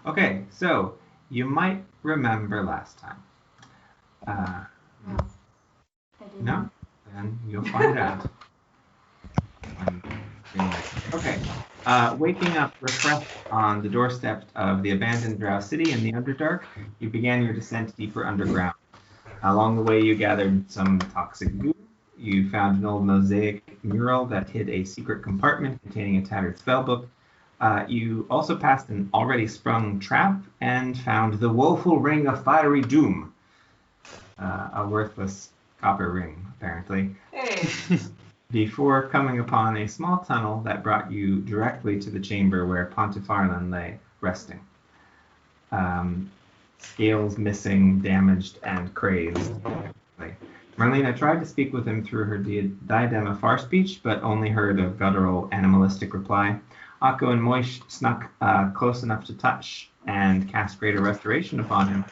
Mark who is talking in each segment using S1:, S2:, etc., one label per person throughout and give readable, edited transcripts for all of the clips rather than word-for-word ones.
S1: Okay, so you might remember last time.
S2: No, I did
S1: No?
S2: not.
S1: Then you'll find out. Okay. Waking up refreshed on the doorstep of the abandoned Drow city in the Underdark, you began your descent deeper underground. Along the way, you gathered some toxic goo. You found an old mosaic mural that hid a secret compartment containing a tattered spellbook. You also passed an already sprung trap and found the woeful ring of fiery doom, a worthless copper ring, apparently,
S3: Hey.
S1: before coming upon a small tunnel that brought you directly to the chamber where Pontifarlan lay resting. Scales missing, damaged, and crazed. Marlena tried to speak with him through her diadem of far speech, but only heard a guttural, animalistic reply. Akko and Moish snuck close enough to touch and cast greater restoration upon him,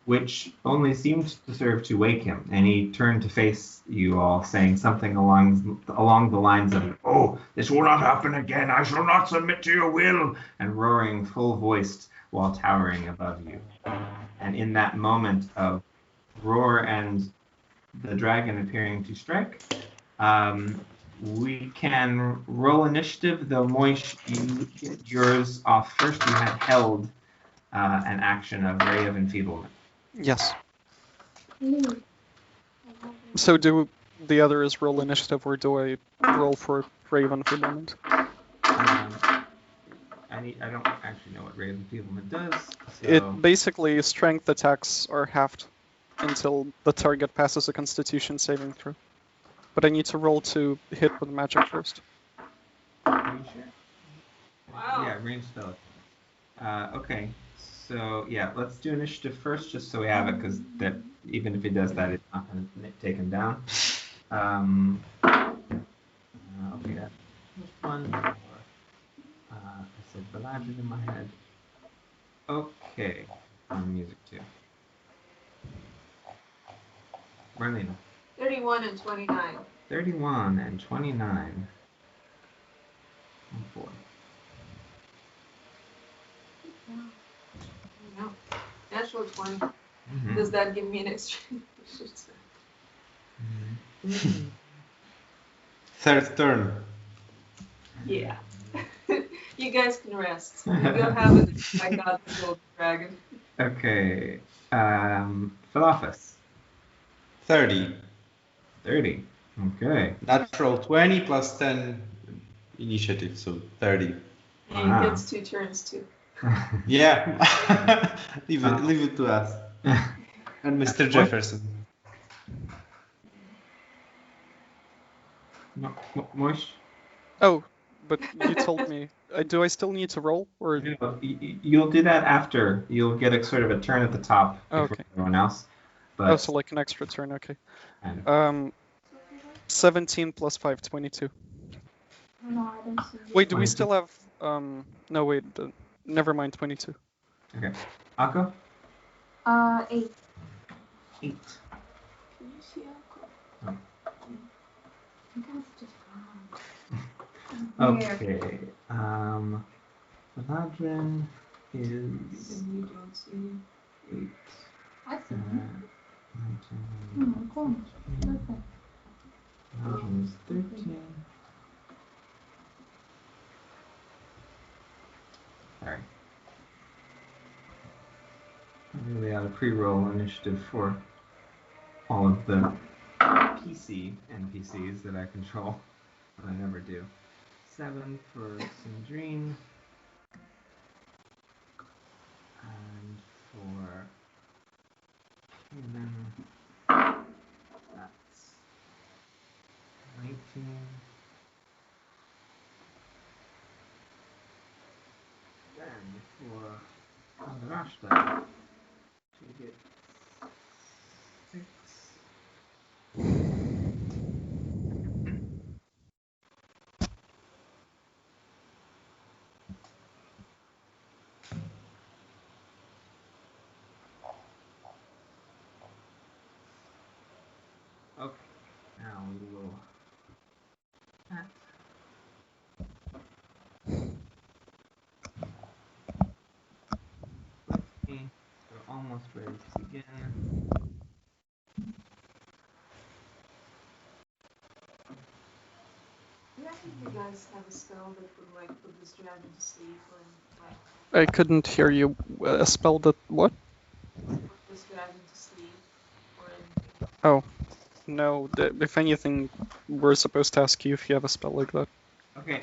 S1: which only seemed to serve to wake him, and he turned to face you all, saying something along the lines of, "Oh, this will not happen again! I shall not submit to your will!" and roaring full-voiced while towering above you. And in that moment of roar and the dragon appearing to strike, we can roll initiative, though Moish, you get yours off first. You had held an action of Ray of Enfeeblement.
S4: Yes.
S2: Ooh.
S4: So do the others roll initiative, or do I roll for Raven for a moment?
S1: I don't actually know what Ray of Enfeeblement does. So...
S4: It basically, strength attacks are halved until the target passes a Constitution saving throw. But I need to roll to hit with magic first.
S1: Are you sure?
S3: Wow.
S1: Yeah, range spell. Okay, so yeah, let's do initiative first, just so we have it, because that even if he does that, it's not going to take him down. Okay, that was fun. I said Valladran in my head. Okay, on music too. Marlena.
S3: 31 and 29.
S1: 31 and 29. Oh boy.
S3: No. Natural 20.
S1: Mm-hmm.
S3: Does that give me an extra?
S1: Mm-hmm.
S5: Third turn.
S3: Yeah. You guys can rest. You go have it. I got the golden dragon.
S1: Okay. Philofus.
S5: 30.
S1: 30. Okay.
S5: Natural 20 plus 10 initiative, so 30.
S3: And
S1: Wow.
S3: he gets 2 turns too.
S5: Yeah. leave it to us. And Mr. Jefferson.
S1: Moish?
S4: Oh, but you told me. Do I still need to roll, or?
S1: No, you'll do that after. You'll get a sort of a turn at the top before
S4: Okay.
S1: everyone else. But
S4: Oh, so like an extra turn. Okay.
S1: kind of.
S4: 17 plus 5, 22.
S2: No, I don't see it.
S4: Wait, do we
S1: 22.
S4: still have? No, wait. Never mind. 22.
S1: Okay. Akko?
S2: 8.
S1: 8.
S3: Can you see Uncle?
S2: That's just
S1: Okay. Valladran is
S3: And you don't see
S1: 8.
S2: I see him.
S1: 19.
S2: Cool. Look at
S1: Valladran is 13. Sorry. I really ought to pre-roll initiative for all of the PC NPCs that I control, but I never do. 7 for Syndrine. And for human, that's 19. Then for Andrashta, she gets 6. Okay, now we will that. sprays again.
S3: Do any of you guys have a spell that would like put this dragon to sleep or like
S4: I couldn't hear you. A spell that what?
S3: put this dragon to sleep or anything?
S4: Oh, no. If anything, we're supposed to ask you if you have a spell like that.
S1: Okay.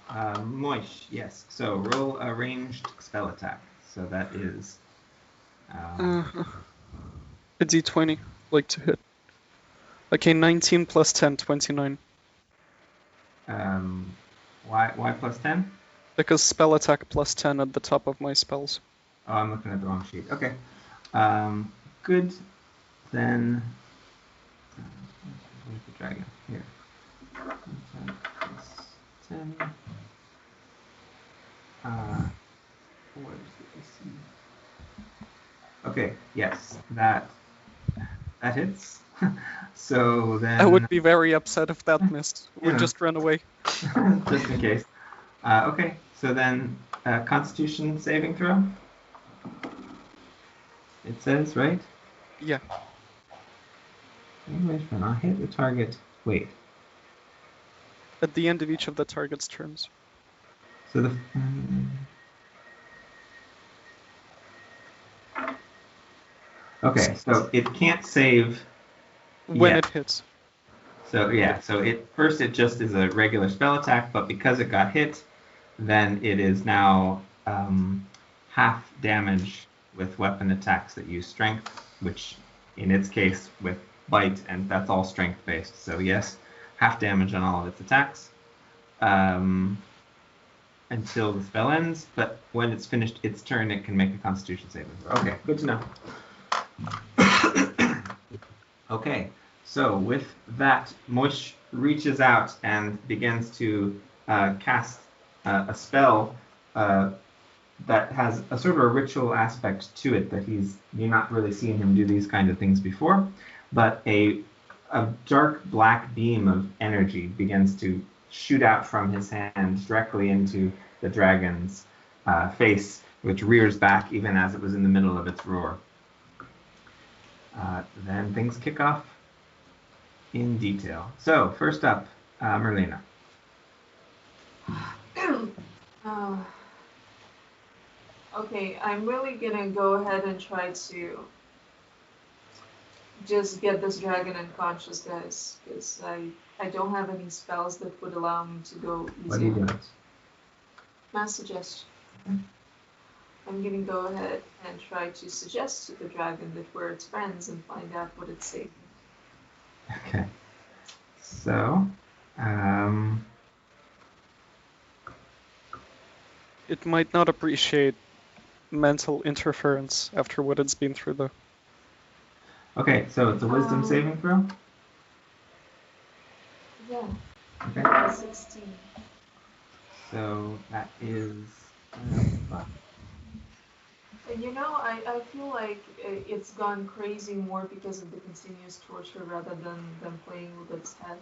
S1: Moish, yes. So roll a ranged spell attack. So that is.
S4: A d20, like to hit. Okay, 19 plus 10, 29.
S1: Why plus 10?
S4: Because spell attack plus 10 at the top of my spells.
S1: Oh, I'm looking at the wrong sheet. Okay. Good. Then. Where's the dragon? Here. Plus 10. Where's the AC? Okay. Yes, that hits. So then.
S4: I would be very upset if that missed. We'd
S1: Yeah.
S4: just run away.
S1: Just in case. Okay. So then, Constitution saving throw. It says, right?
S4: Yeah.
S1: Wait for not hit the target. Wait.
S4: At the end of each of the target's turns.
S1: So the. Okay, so it can't save.
S4: When
S1: yet.
S4: it hits.
S1: So yeah, so it just is a regular spell attack, but because it got hit, then it is now half damage with weapon attacks that use strength, which in its case with bite, and that's all strength based. So yes, half damage on all of its attacks until the spell ends. But when it's finished its turn, it can make a Constitution saving throw. Okay, good to know. Okay. So with that, Moish reaches out and begins to cast a spell that has a sort of a ritual aspect to it that you've not really seen him do these kind of things before, but a dark black beam of energy begins to shoot out from his hand directly into the dragon's face, which rears back even as it was in the middle of its roar. Then things kick off in detail. So, first up, Merlina.
S3: Okay, I'm really gonna go ahead and try to just get this dragon unconscious, guys, because I don't have any spells that would allow me to go easy.
S1: What are you
S3: on
S1: doing?
S3: it. My suggestion. I'm gonna go ahead and try to suggest to the dragon that we're its friends and find out what it's saying.
S1: Okay. So,
S4: It might not appreciate mental interference after what it's been through, though.
S1: okay, so it's a wisdom saving throw?
S3: Yeah,
S1: Okay.
S3: 16.
S1: So that is.
S3: You know, I feel like it's gone crazy more because of the continuous torture rather than playing with its head.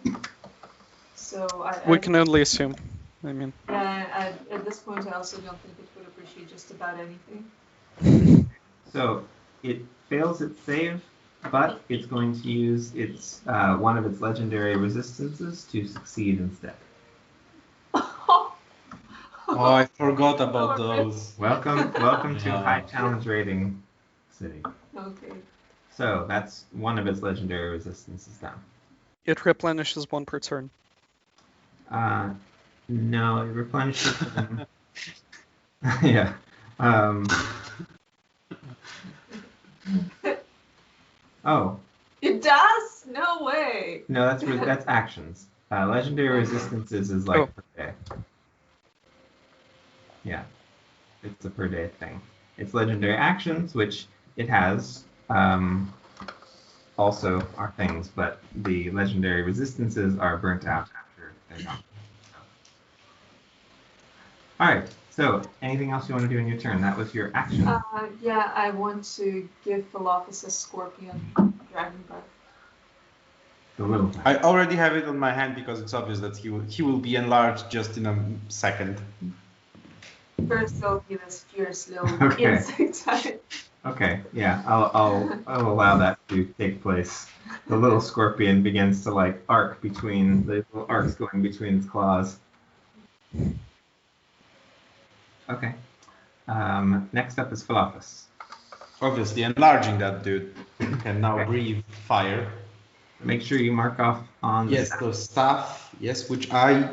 S3: So
S4: We can only assume. I mean,
S3: yeah, at this point I also don't think it would appreciate just about anything.
S1: So it fails its save, but it's going to use its one of its legendary resistances to succeed instead.
S5: Oh, I forgot about those.
S1: Welcome to
S5: Yeah.
S1: high challenge rating city.
S3: Okay.
S1: So that's one of its legendary resistances down.
S4: it replenishes one per turn.
S1: No, it replenishes them. Yeah. Oh,
S3: It does? No way.
S1: no, that's actions. Legendary resistances is like
S4: Oh.
S1: per day. Yeah, it's a per day thing. It's legendary actions, which it has, also are things, but the legendary resistances are burnt out after they're gone. All right. So, anything else you want to do in your turn? That was your action.
S3: Yeah, I want to give Philophus Scorpion Dragon Breath.
S1: The little thing.
S5: I already have it on my hand because it's obvious that he will be enlarged just in a second.
S3: First, I'll give this fierce little
S1: Okay.
S3: insect type.
S1: Okay, yeah, I'll allow that to take place. The little scorpion begins to like arc between the little arcs going between its claws. Okay. Next up is Philopus.
S5: Obviously, enlarging that dude can now
S1: Okay.
S5: breathe fire.
S1: Make sure you mark off on the
S5: Yes,
S1: staff.
S5: the staff. Yes, which I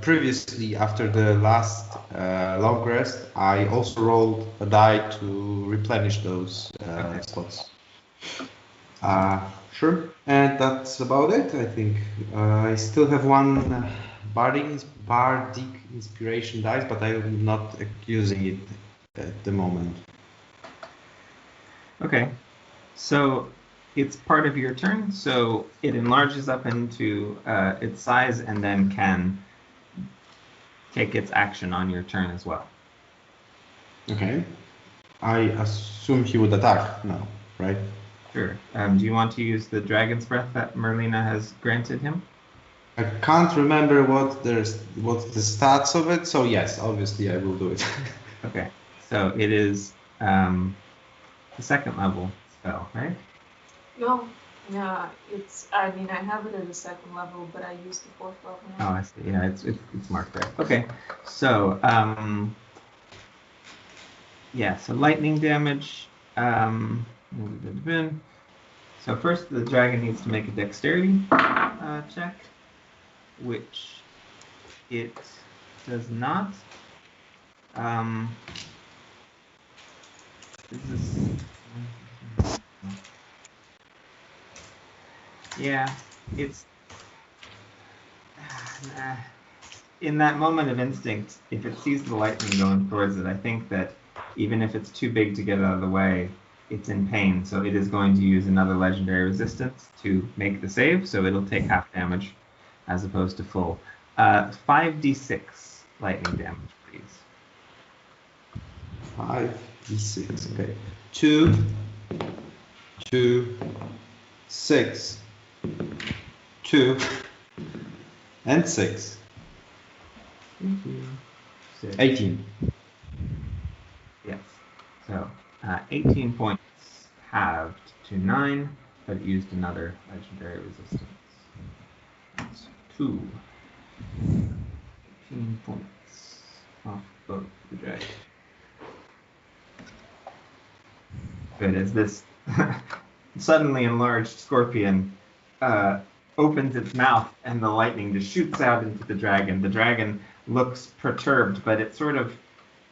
S5: previously, after the last long rest, I also rolled a die to replenish those
S1: Okay.
S5: slots. Sure, and that's about it. I think I still have one bardic inspiration dice, but I'm not using it at the moment.
S1: Okay. So it's part of your turn, so it enlarges up into its size and then can take its action on your turn as well.
S5: Okay. I assume he would attack now, right?
S1: Sure. Do you want to use the Dragon's Breath that Merlina has granted him?
S5: I can't remember what's the stats of it, so yes, obviously I will do it.
S1: Okay. So it is the second level spell, right?
S3: No, yeah, it's. I mean, I have it at the second level, but I used the fourth level.
S1: Oh, I see. Yeah, it's marked there. Okay. So yeah, so lightning damage. So first the dragon needs to make a dexterity check, which it does not. Yeah, it's in that moment of instinct. If it sees the lightning going towards it, I think that even if it's too big to get out of the way, it's in pain. So it is going to use another legendary resistance to make the save. So it'll take half damage as opposed to full. 5d6 lightning damage, please.
S5: 5d6. Okay. 2, 2, 6, 2, and 6. 18.
S1: Yes. So 18 points halved to 9, but it used another legendary resistance. That's 2. 18 points off both the dragon. Good, as this suddenly enlarged scorpion opens its mouth and the lightning just shoots out into the dragon. The dragon looks perturbed, but it sort of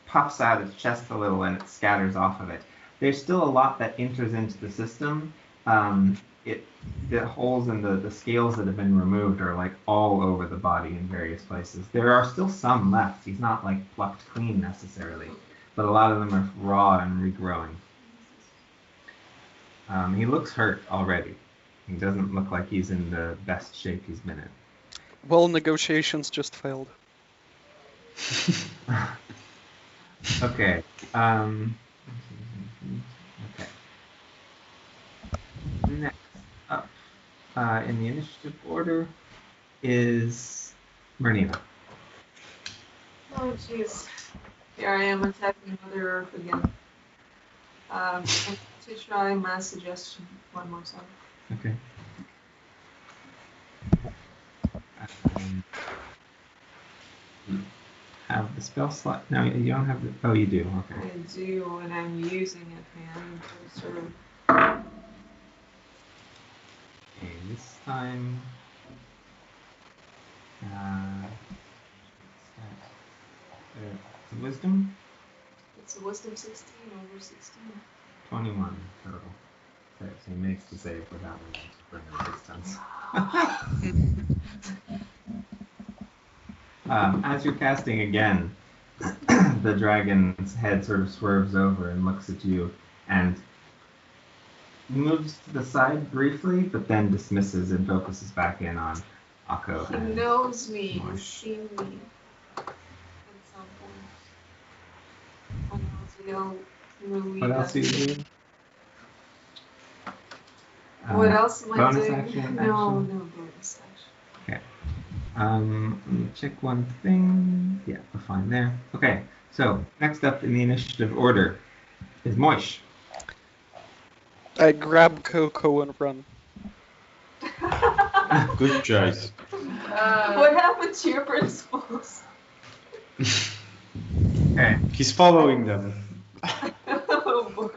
S1: puffs out its chest a little and it scatters off of it. There's still a lot that enters into the system. The holes in the scales that have been removed are like all over the body in various places. There are still some left. He's not like plucked clean necessarily, but a lot of them are raw and regrowing. He looks hurt already. He doesn't look like he's in the best shape he's been in.
S4: Well, negotiations just failed.
S1: Okay. Okay. Next up in the initiative order is Merlina.
S3: Oh jeez. Here I am attacking Mother Earth again. And to try mass suggestion one more time.
S1: Okay. You have the spell slot. No, you don't have the. Oh, you do. Okay.
S3: I do, and I'm using it, man. To sort of.
S1: Okay, this time. It's wisdom.
S3: It's a wisdom 16 over 16.
S1: 21 total. Okay, so he makes the save without bring resistance. As you're casting again, the dragon's head sort of swerves over and looks at you and moves to the side briefly, but then dismisses and focuses back in on Akko.
S3: He
S1: and
S3: knows me.
S1: Moish.
S3: He's seen me at some point.
S1: What else do you do?
S3: What else am I
S1: bonus
S3: doing?
S1: action?
S3: No
S1: action?
S3: bonus action.
S1: Okay. Let me check one thing. Yeah, we're fine there. Okay, so next up in the initiative order is Moish.
S4: I grab Coco and run.
S5: Good choice.
S3: What happened to your principles?
S1: Okay.
S5: He's following them.
S3: Oh boy.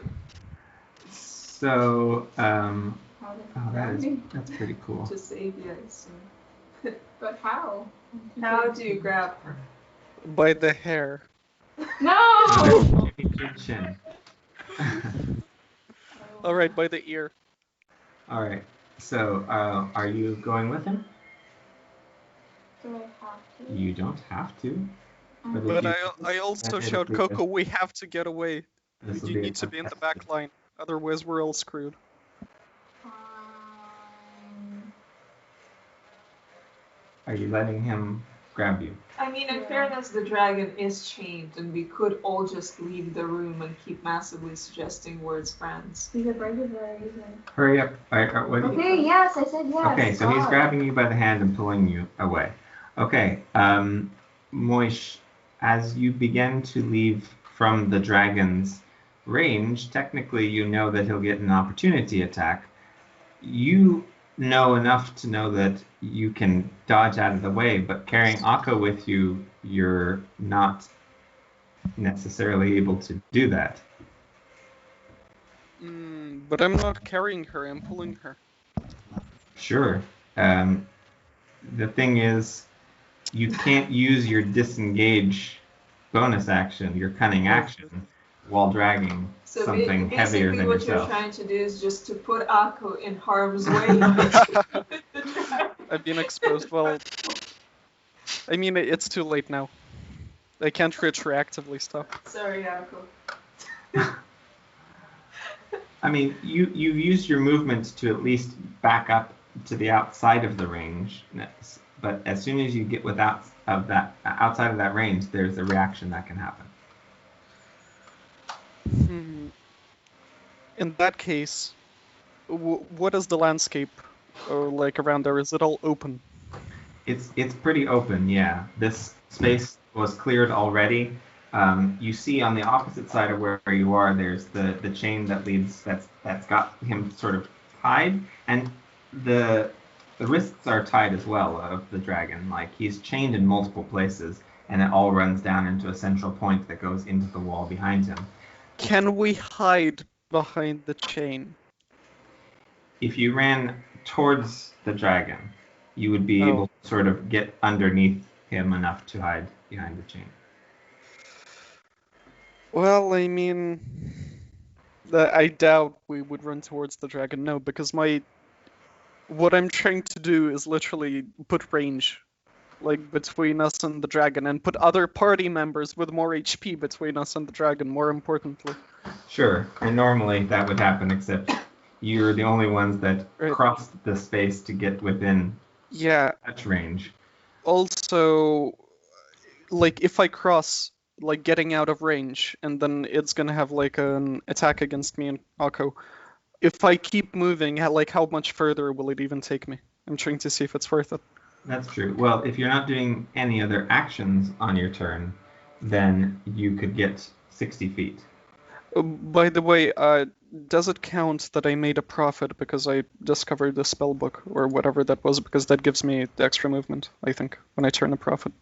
S1: So,
S2: How did
S1: oh,
S2: grab me?
S1: that's pretty cool.
S3: To save you, I assume.
S2: But how?
S3: How do you grab her?
S4: By the hair.
S2: No!
S1: Your chin.
S4: Alright, by the ear.
S1: All right. So, are you going with him?
S2: Do I have to?
S1: You don't have to. But if
S4: But
S1: you
S4: I also
S1: then
S4: shout,
S1: it'll be
S4: Coco, we have to get away.
S1: this will
S4: You
S1: be a
S4: need to be in the
S1: contested.
S4: back line. Otherwise, we're all screwed.
S1: Are you letting him grab you?
S3: I mean, in
S2: Yeah.
S3: fairness, the dragon is chained, and we could all just leave the room and keep massively suggesting words friends.
S2: He's a burglary.
S1: Hurry up. What do you-
S2: Okay, yes, I said yes.
S1: Okay, so he's
S2: God.
S1: grabbing you by the hand and pulling you away. Okay, Moish, as you begin to leave from the dragon's range, technically you know that he'll get an opportunity attack. You know enough to know that you can dodge out of the way, but carrying Akko with you, you're not necessarily able to do that.
S4: But I'm not carrying her, I'm pulling her.
S1: Sure. The thing is, you can't use your disengage bonus action, your cunning action, while dragging
S3: So
S1: something heavier
S3: basically
S1: than
S3: what
S1: yourself.
S3: you're trying to do is just to put Akko in harm's way.
S4: I've been exposed. Well, I mean, it's too late now. I can't retroactively stop.
S3: Sorry, Akko.
S1: I mean, you used your movement to at least back up to the outside of the range, but as soon as you get outside of that range, there's a reaction that can happen.
S4: In that case, what is the landscape like around there? Is it all open?
S1: It's pretty open, yeah. This space was cleared already. You see on the opposite side of where you are, there's the chain that leads that's got him sort of tied, and the wrists are tied as well of the dragon. Like he's chained in multiple places, and it all runs down into a central point that goes into the wall behind him.
S4: Can we hide behind the chain?
S1: If you ran towards the dragon, you would be able to sort of get underneath him enough to hide behind the chain.
S4: Well, I mean, I doubt we would run towards the dragon. No, because what I'm trying to do is literally put range, like between us and the dragon, and put other party members with more HP between us and the dragon. More importantly.
S1: Sure, and normally that would happen, except you're the only ones that crossed the space to get within touch range.
S4: Also, like if I cross, like getting out of range, and then it's gonna have like an attack against me and Akko. If I keep moving, like how much further will it even take me? I'm trying to see if it's worth it.
S1: That's true. Well, if you're not doing any other actions on your turn, then you could get 60 feet.
S4: By the way, does it count that I made a profit because I discovered the spell book or whatever that was? Because that gives me the extra movement, I think, when I turn a profit.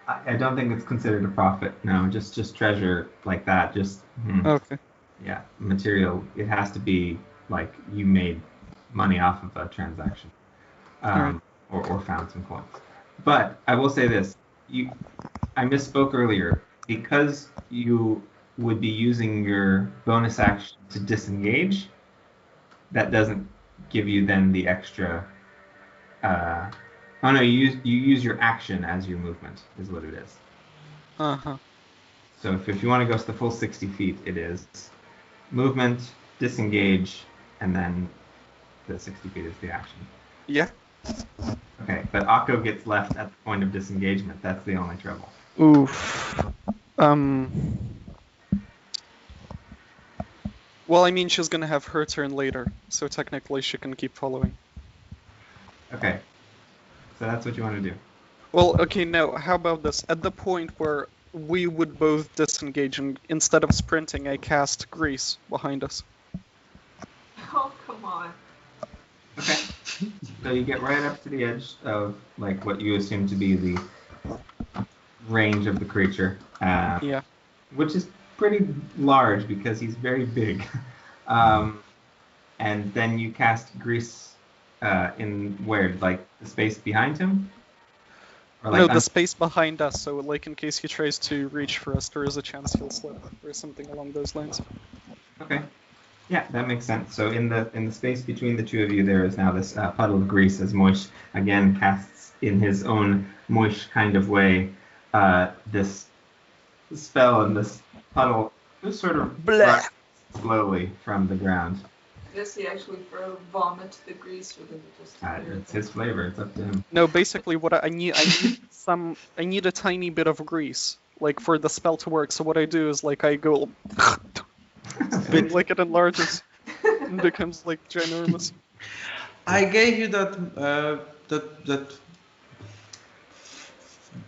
S1: I don't think it's considered a profit. No, just treasure like that. Just
S4: Okay.
S1: Yeah, material. It has to be like you made money off of a transaction, or found some coins. But I will say this: I misspoke earlier because you would be using your bonus action to disengage. That doesn't give you then the extra. Oh no, you use your action as your movement is what it is. So if you want to go to the full 60 feet, it is movement, disengage, and then the 60 feet is the action.
S4: Yeah.
S1: Okay, but Akko gets left at the point of disengagement. That's the only trouble.
S4: Oof. Well, I mean, she's gonna have her turn later, so technically she can keep following.
S1: Okay. So that's what you want to do.
S4: Well, okay, now, how about this? At the point where we would both disengage, and instead of sprinting, I cast Grease behind us.
S3: on.
S1: Okay. So you get right up to the edge of like what you assume to be the range of the creature.
S4: Yeah.
S1: Which is pretty large because he's very big. And then you cast grease in where, like the space behind him, or
S4: No,
S1: like
S4: the space behind us, so like in case he tries to reach for us, there is a chance he'll slip, or something along those lines.
S1: Okay, yeah, that makes sense. So in the space between the two of you, there is now this puddle of grease as Moish again casts in his own Moish kind of way this spell, and this puddle just sort of rises slowly from the ground.
S3: Does he actually vomit the grease, or does it just appear
S1: It's
S3: there?
S1: his flavor. It's up to him.
S4: No, basically what I need a tiny bit of grease, like for the spell to work. So what I do is like I go, and like it enlarges and becomes like ginormous.
S5: I gave you that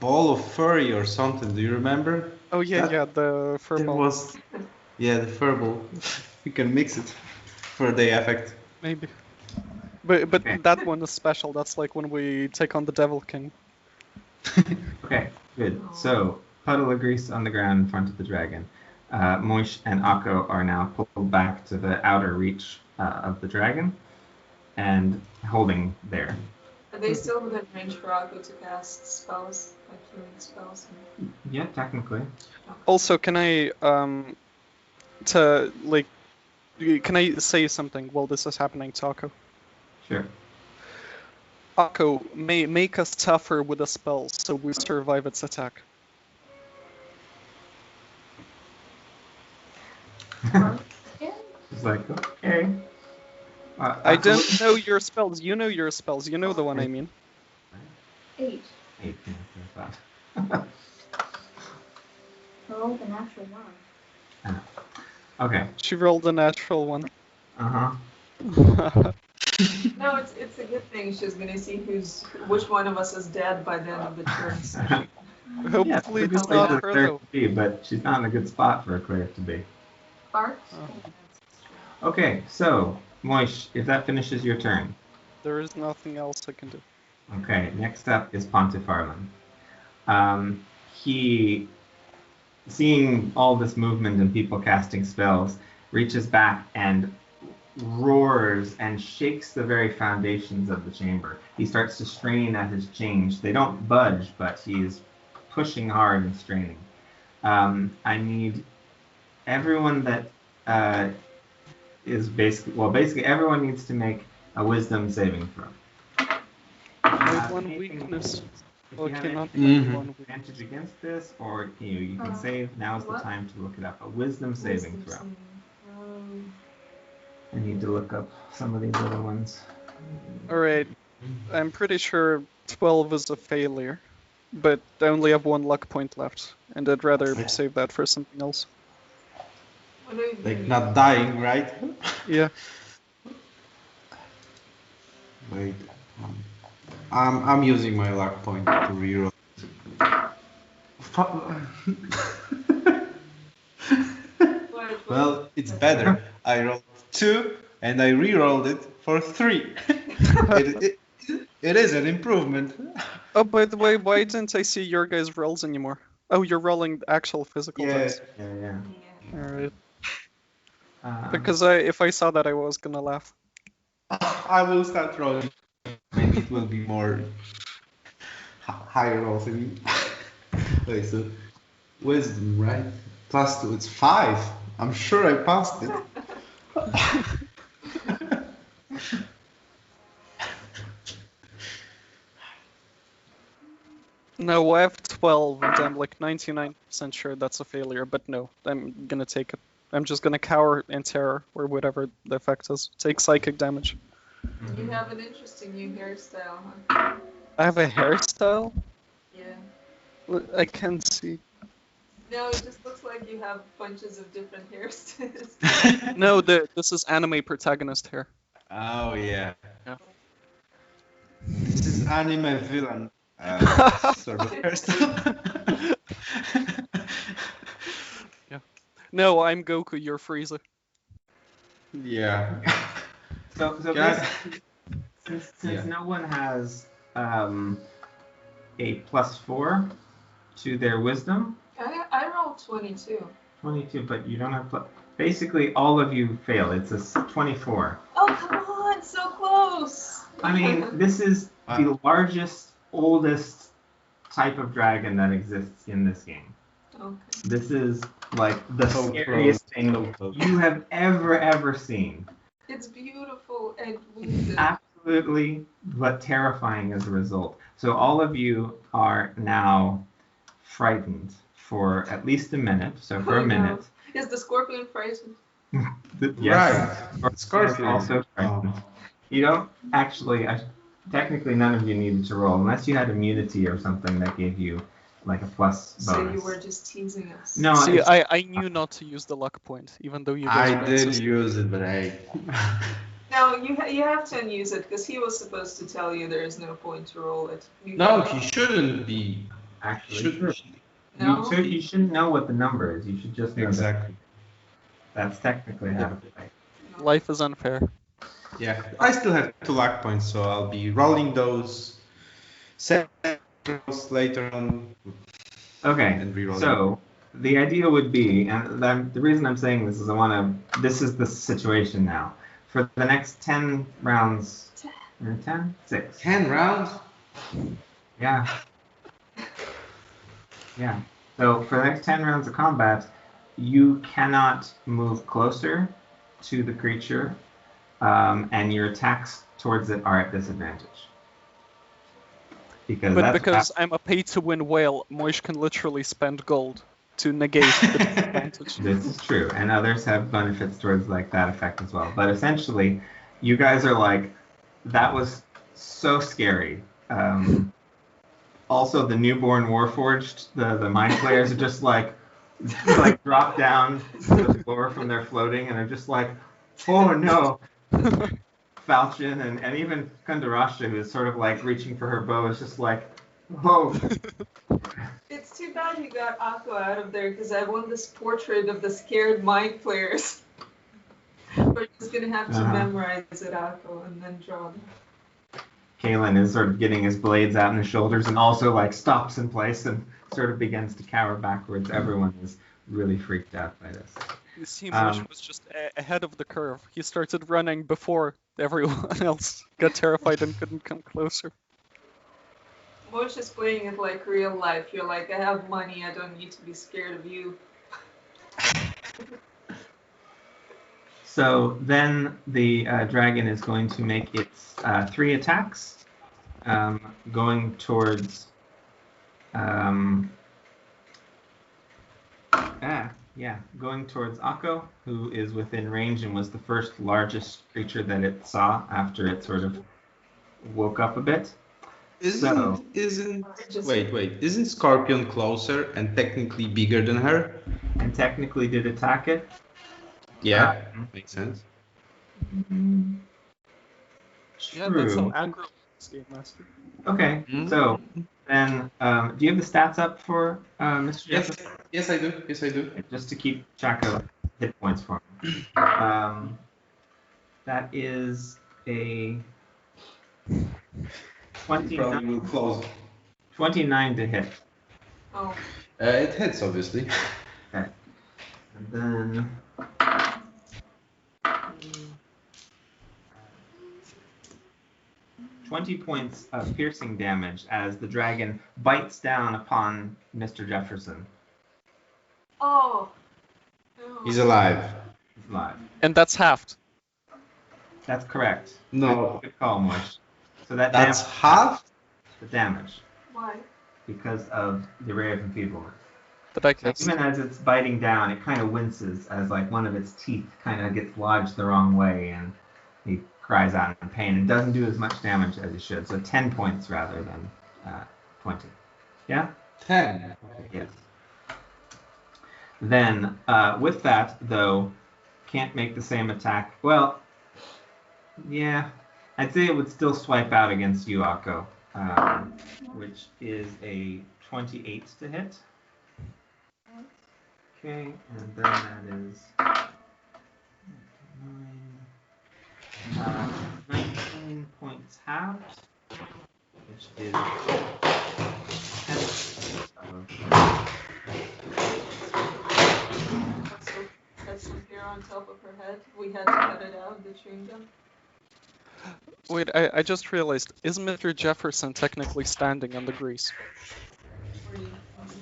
S5: ball of furry or something. Do you remember?
S4: Oh yeah,
S5: That-
S4: yeah, the fur
S5: It
S4: ball,
S5: was, yeah, the fur ball. We can mix it for the effect.
S4: maybe. But
S1: Okay.
S4: that one is special. That's like when we take on the Devil King.
S1: Okay, good. So, puddle of grease on the ground in front of the dragon. Moish and Akko are now pulled back to the outer reach of the dragon and holding there.
S3: Are they still within range for Akko to cast spells, like healing spells?
S1: Yeah, technically.
S4: Also, can I can I say something while this is happening to Akko?
S1: Sure.
S4: Akko may make us tougher with a spell, so we survive its attack.
S2: Yeah.
S1: It's like, okay.
S4: I
S1: Akko-
S4: don't know your spells. You know your spells. You know the one I mean.
S2: 8.
S1: 8, yeah, that's that.
S2: Oh, the natural one.
S1: Okay.
S4: She rolled a natural one.
S1: Uh-huh.
S3: No, it's a good thing. She's gonna see which one of us is dead by the end of the turn. So she,
S4: Hopefully
S1: it's a
S4: it's
S1: good place
S4: not
S1: for a
S4: her
S1: cleric
S4: though.
S1: to be, but she's not in a good spot for a cleric to be.
S2: Sparks.
S1: Okay, so, Moish, if that finishes your turn.
S4: There is nothing else I can do.
S1: Okay, next up is Pontifarlan. He, seeing all this movement and people casting spells, reaches back and roars and shakes the very foundations of the chamber. He starts to strain at his chains. They don't budge, but he's pushing hard and straining. I need everyone that is basically everyone needs to make a wisdom saving throw.
S4: My
S1: have
S4: one
S1: anything-
S4: weakness.
S1: If you have
S4: Okay, not
S1: anything
S4: one weakness.
S1: advantage against this, or you can save. Now's the
S3: what?
S1: time to look it up. A wisdom saving throw.
S3: saving.
S1: I need to look up some of these other ones.
S4: Alright, I'm pretty sure 12 is a failure, but I only have one luck point left, and I'd rather save that for something else.
S3: What do you
S5: Like
S3: do?
S5: not dying, right?
S4: Yeah.
S5: Wait. I'm using my luck point to reroll.
S3: What-
S5: Well, it's better. I rolled 2 and I rerolled it for 3. It is an improvement.
S4: Oh, by the way, why didn't I see your guys' rolls anymore? Oh, you're rolling actual physical
S5: Yeah.
S4: dice.
S1: Yeah.
S3: Yeah.
S4: Alright.
S1: Um,
S4: Because if I saw that, I was gonna laugh.
S5: I will start rolling. Maybe it will be more higher rolls. I mean. Okay, so wisdom, right? Plus 2, it's 5. I'm sure I passed it.
S4: No, I have 12, and I'm like 99% sure that's a failure, but no, I'm gonna take it. I'm just gonna cower in terror, or whatever the effect is. Take psychic damage.
S3: You have an interesting new hairstyle, huh?
S4: I have a hairstyle?
S3: Yeah.
S4: I can't see.
S3: No, it just looks like you have bunches of different hairstyles.
S4: No, this is anime protagonist hair.
S5: Oh yeah.
S4: Yeah.
S5: This is anime villain sort of hairstyle.
S4: No, I'm Goku, you're Frieza.
S5: Yeah.
S1: So
S5: Can I-
S1: basically, since
S5: Yeah.
S1: no one has a +4 to their wisdom,
S3: I rolled 22.
S1: 22, but you don't have basically all of you fail. It's a 24.
S3: Oh, come on, so close.
S1: I mean, this is the largest, oldest type of dragon that exists in this game.
S3: Okay.
S1: This is like the
S5: So
S1: scariest
S5: close,
S1: thing
S5: so close.
S1: you have ever seen.
S3: It's beautiful and wounded.
S1: Absolutely, but terrifying as a result. So all of you are now frightened for at least a minute. So for
S3: Oh,
S1: a minute.
S3: no. Is the scorpion frightened?
S1: Yes.
S5: Right. Scorpion.
S1: Also frightened.
S5: Oh.
S1: You don't actually. Technically, none of you needed to roll unless you had immunity or something that gave you like a plus bonus.
S3: So you were just teasing us.
S1: No,
S4: See,
S1: it's-
S4: I knew not to use the luck point, even though you guys
S5: I
S4: were
S5: did
S4: insisting.
S5: use it, but I.
S3: No, you have to unuse it because he was supposed to tell you there is no point to roll it.
S5: No, he shouldn't be.
S1: actually true.
S3: No?
S1: You shouldn't know what the number is. You should just know that
S5: Exactly.
S1: that's technically how to play.
S4: Life is unfair.
S5: Yeah, I still have 2 luck points, so I'll be rolling those 7 rolls later on.
S1: Okay,
S5: And re-rolling.
S1: so the idea would be, and the reason I'm saying this is this is the situation now. For the next 10 rounds, 10? 6.
S5: 10 rounds?
S1: Yeah. Yeah. So for the next 10 rounds of combat, you cannot move closer to the creature, and your attacks towards it are at disadvantage.
S4: But because I'm a pay-to-win whale, Moish can literally spend gold to negate the disadvantage.
S1: This is true, and others have benefits towards like that effect as well. But essentially, you guys are like, that was so scary. Also, the newborn Warforged, the mind players are just like drop down to the floor from their floating, and they're just like, oh no. Falchion and even Kundarasha, who is sort of like reaching for her bow, is just like, oh.
S3: It's too bad you got Akko out of there because I want this portrait of the scared mind players. We're just gonna have to memorize it, Akko, and then draw them.
S1: Kalen is sort of getting his blades out on his shoulders and also like stops in place and sort of begins to cower backwards. Everyone is really freaked out by this.
S4: You see, Moish was just ahead of the curve. He started running before everyone else got terrified and couldn't come closer.
S3: Moish is playing it like real life. You're like, I have money, I don't need to be scared of you.
S1: So then the dragon is going to make its 3 attacks, going towards going towards Akko, who is within range and was the first largest creature that it saw after it sort of woke up a bit.
S5: Isn't Scorpion closer and technically bigger than her?
S1: And technically did attack it.
S5: Yeah, makes sense.
S4: Yeah, that's how aggro this game master.
S1: Okay, so then do you have the stats up for Mr. Jefferson?
S5: Yes, I do. Yes, I do.
S1: Just to keep track of hit points for him. That is a 29 to hit.
S3: Oh.
S5: It hits, obviously.
S1: Okay. And then 20 points of piercing damage as the dragon bites down upon Mr. Jefferson.
S3: Oh. No.
S5: He's alive.
S1: He's alive.
S4: And that's halved.
S1: That's correct.
S5: No.
S1: Good call, Moish. So
S5: That's half?
S1: the damage
S3: Why?
S1: because of the ray of enfeeblement.
S4: That I
S1: So
S4: cast.
S1: even as it's biting down, it kind of winces as like one of its teeth kind of gets lodged the wrong way, and he cries out in pain and doesn't do as much damage as he should. So 10 points rather than 20. Yeah?
S5: 10.
S1: Yes. Then with that, though, can't make the same attack. Well, yeah, I'd say it would still swipe out against you, Akko, which is a 28 to hit. Okay, and then that is is 10.
S3: That's some hair on top of her head. We had to cut it out, the chewing gum.
S4: Wait, I just realized, is Mr. Jefferson technically standing on the grease?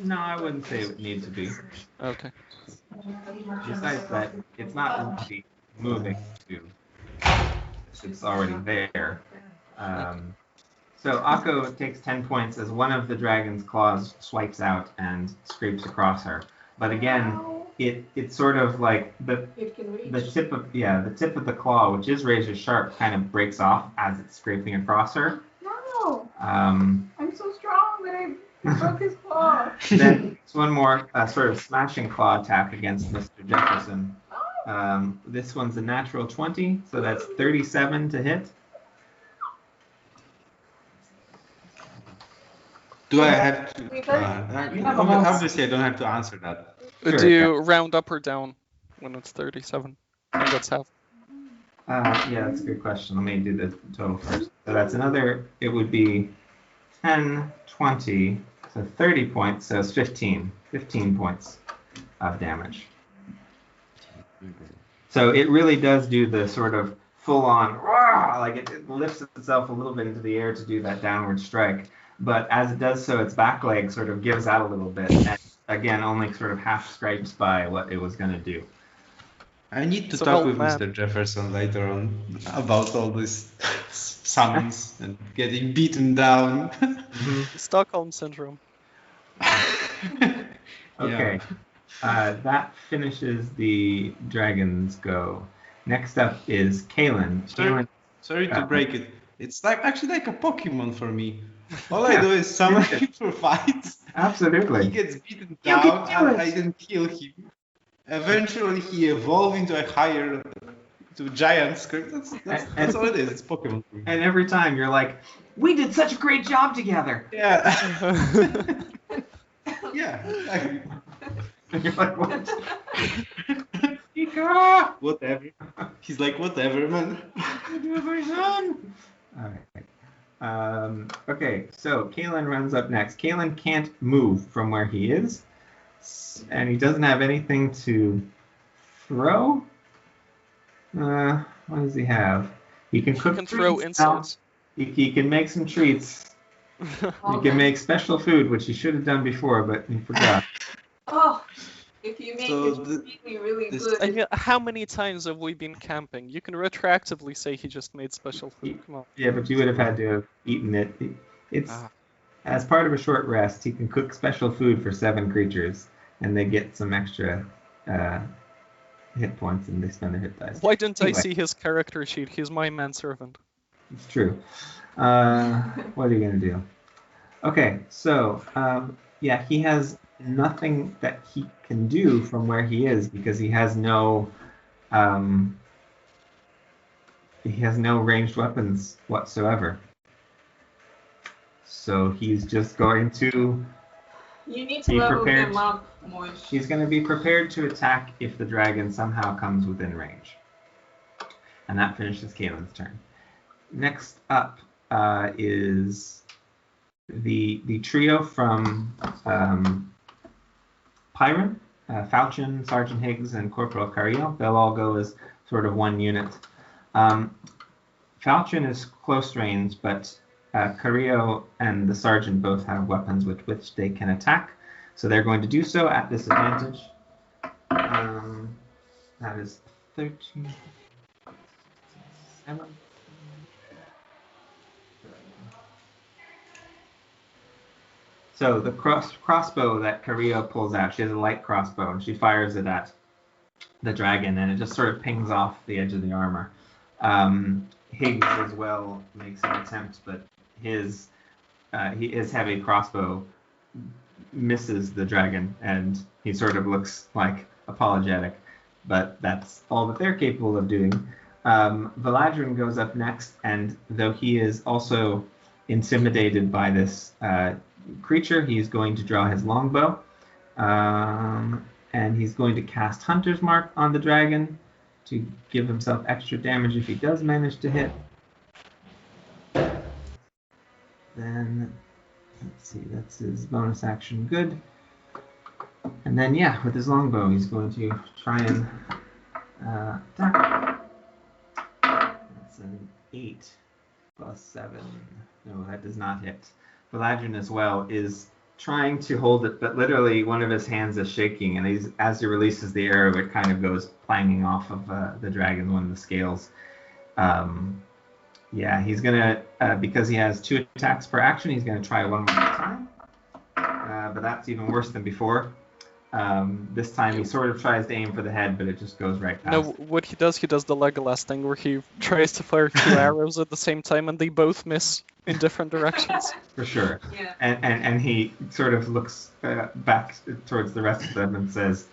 S1: No, I wouldn't say it would need to be.
S4: Okay.
S1: Besides that, it's not really moving to. It's already there. So Akko takes 10 points as one of the dragon's claws swipes out and scrapes across her. But again, it's sort of like the tip of the claw, which is razor sharp, kind of breaks off as it's scraping across her.
S2: No! I'm so strong that I broke his claw.
S1: Then it's one more sort of smashing claw attack against Mr. Jefferson. This one's a natural 20, so that's 37 to hit.
S5: Do I have to? Obviously, I don't have to answer that.
S1: Sure,
S4: Do you round up or down when it's 37? I think that's half.
S1: Yeah, that's a good question. Let me do the total first. So that's another, it would be 10, 20, so 30 points, so it's 15 points of damage. So it really does do the sort of full-on, like it lifts itself a little bit into the air to do that downward strike. But as it does so, its back leg sort of gives out a little bit, and again, only sort of half scrapes by what it was going to do.
S5: I need to talk with Mr. Jefferson later on about all these summons and getting beaten down.
S4: Stockholm syndrome.
S1: Okay, that finishes the dragon's go. Next up is Kalen.
S5: Sorry to break it. It's actually like a Pokemon for me. All I do is summon him for fights.
S1: Absolutely.
S5: He gets beaten down, and I then kill him. Eventually, he evolves into a giant script. That's all it is. It's Pokemon.
S1: And every time you're like, we did such a great job together.
S5: Yeah. Yeah. Exactly.
S1: And you're like, what?
S5: Whatever. He's like, whatever, man.
S1: All right. Okay, so Kalen runs up next. Kalen can't move from where he is, and he doesn't have anything to throw. What does he have? He can cook.
S4: He can throw
S1: treats
S4: insults.
S1: He can make some treats. He can make special food, which he should have done before, but he forgot.
S3: Oh, if you make it really good.
S4: And how many times have we been camping? You can retroactively say he just made special food. Come on.
S1: Yeah, but you would have had to have eaten it. It's as part of a short rest. He can cook special food for 7 creatures, and they get some extra hit points, and they spend their hit dice.
S4: Why didn't I see his character sheet? He's my manservant.
S1: It's true. What are you gonna do? Okay, so yeah, he has nothing that he can do from where he is because he has no ranged weapons whatsoever. So he's just going to
S3: be prepared. Him up, Moish.
S1: He's going to be prepared to attack if the dragon somehow comes within range. And that finishes Kalen's turn. Next up is the trio from Pyron, Falchion, Sergeant Higgs, and Corporal Carrillo. They'll all go as sort of one unit. Falchion is close range, but Carrillo and the Sergeant both have weapons with which they can attack. So they're going to do so at disadvantage. That is 13, 7. So the crossbow that Carrillo pulls out, she has a light crossbow, and she fires it at the dragon, and it just sort of pings off the edge of the armor. Higgs as well makes an attempt, but his heavy crossbow misses the dragon, and he sort of looks like apologetic, but that's all that they're capable of doing. Valladran goes up next, and though he is also intimidated by this creature, he's going to draw his longbow, and he's going to cast Hunter's Mark on the dragon to give himself extra damage if he does manage to hit. Then Let's see, that's his bonus action. Good. And then, yeah, with his longbow, he's going to try and attack. That's an 8 plus 7. No, that does not hit. Valladran as well is trying to hold it, but literally one of his hands is shaking, and as he releases the arrow, it kind of goes clanging off of the dragon, one of the scales. Yeah, he's gonna, because he has 2 attacks per action, he's gonna try one more time. But that's even worse than before. This time he sort of tries to aim for the head, but it just goes right past.
S4: No, what he does the Legolas thing where he tries to fire 2 arrows at the same time and they both miss in different directions.
S1: For sure.
S3: Yeah.
S1: And he sort of looks back towards the rest of them and says,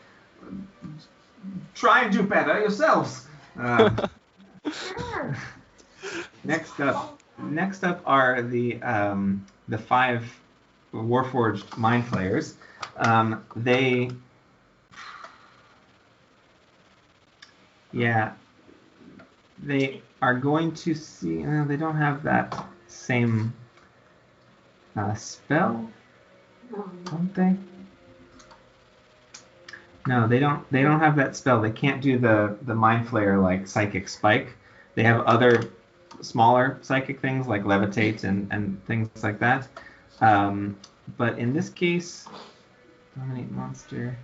S1: "Try and do better yourselves."
S2: Sure.
S1: Next up are the 5 Warforged Mind Flayers. They are going to see. They don't have that same spell, don't they? No, they don't. They don't have that spell. They can't do the Mind Flayer like Psychic Spike. They have other smaller psychic things like Levitate and things like that. But in this case, dominate monster.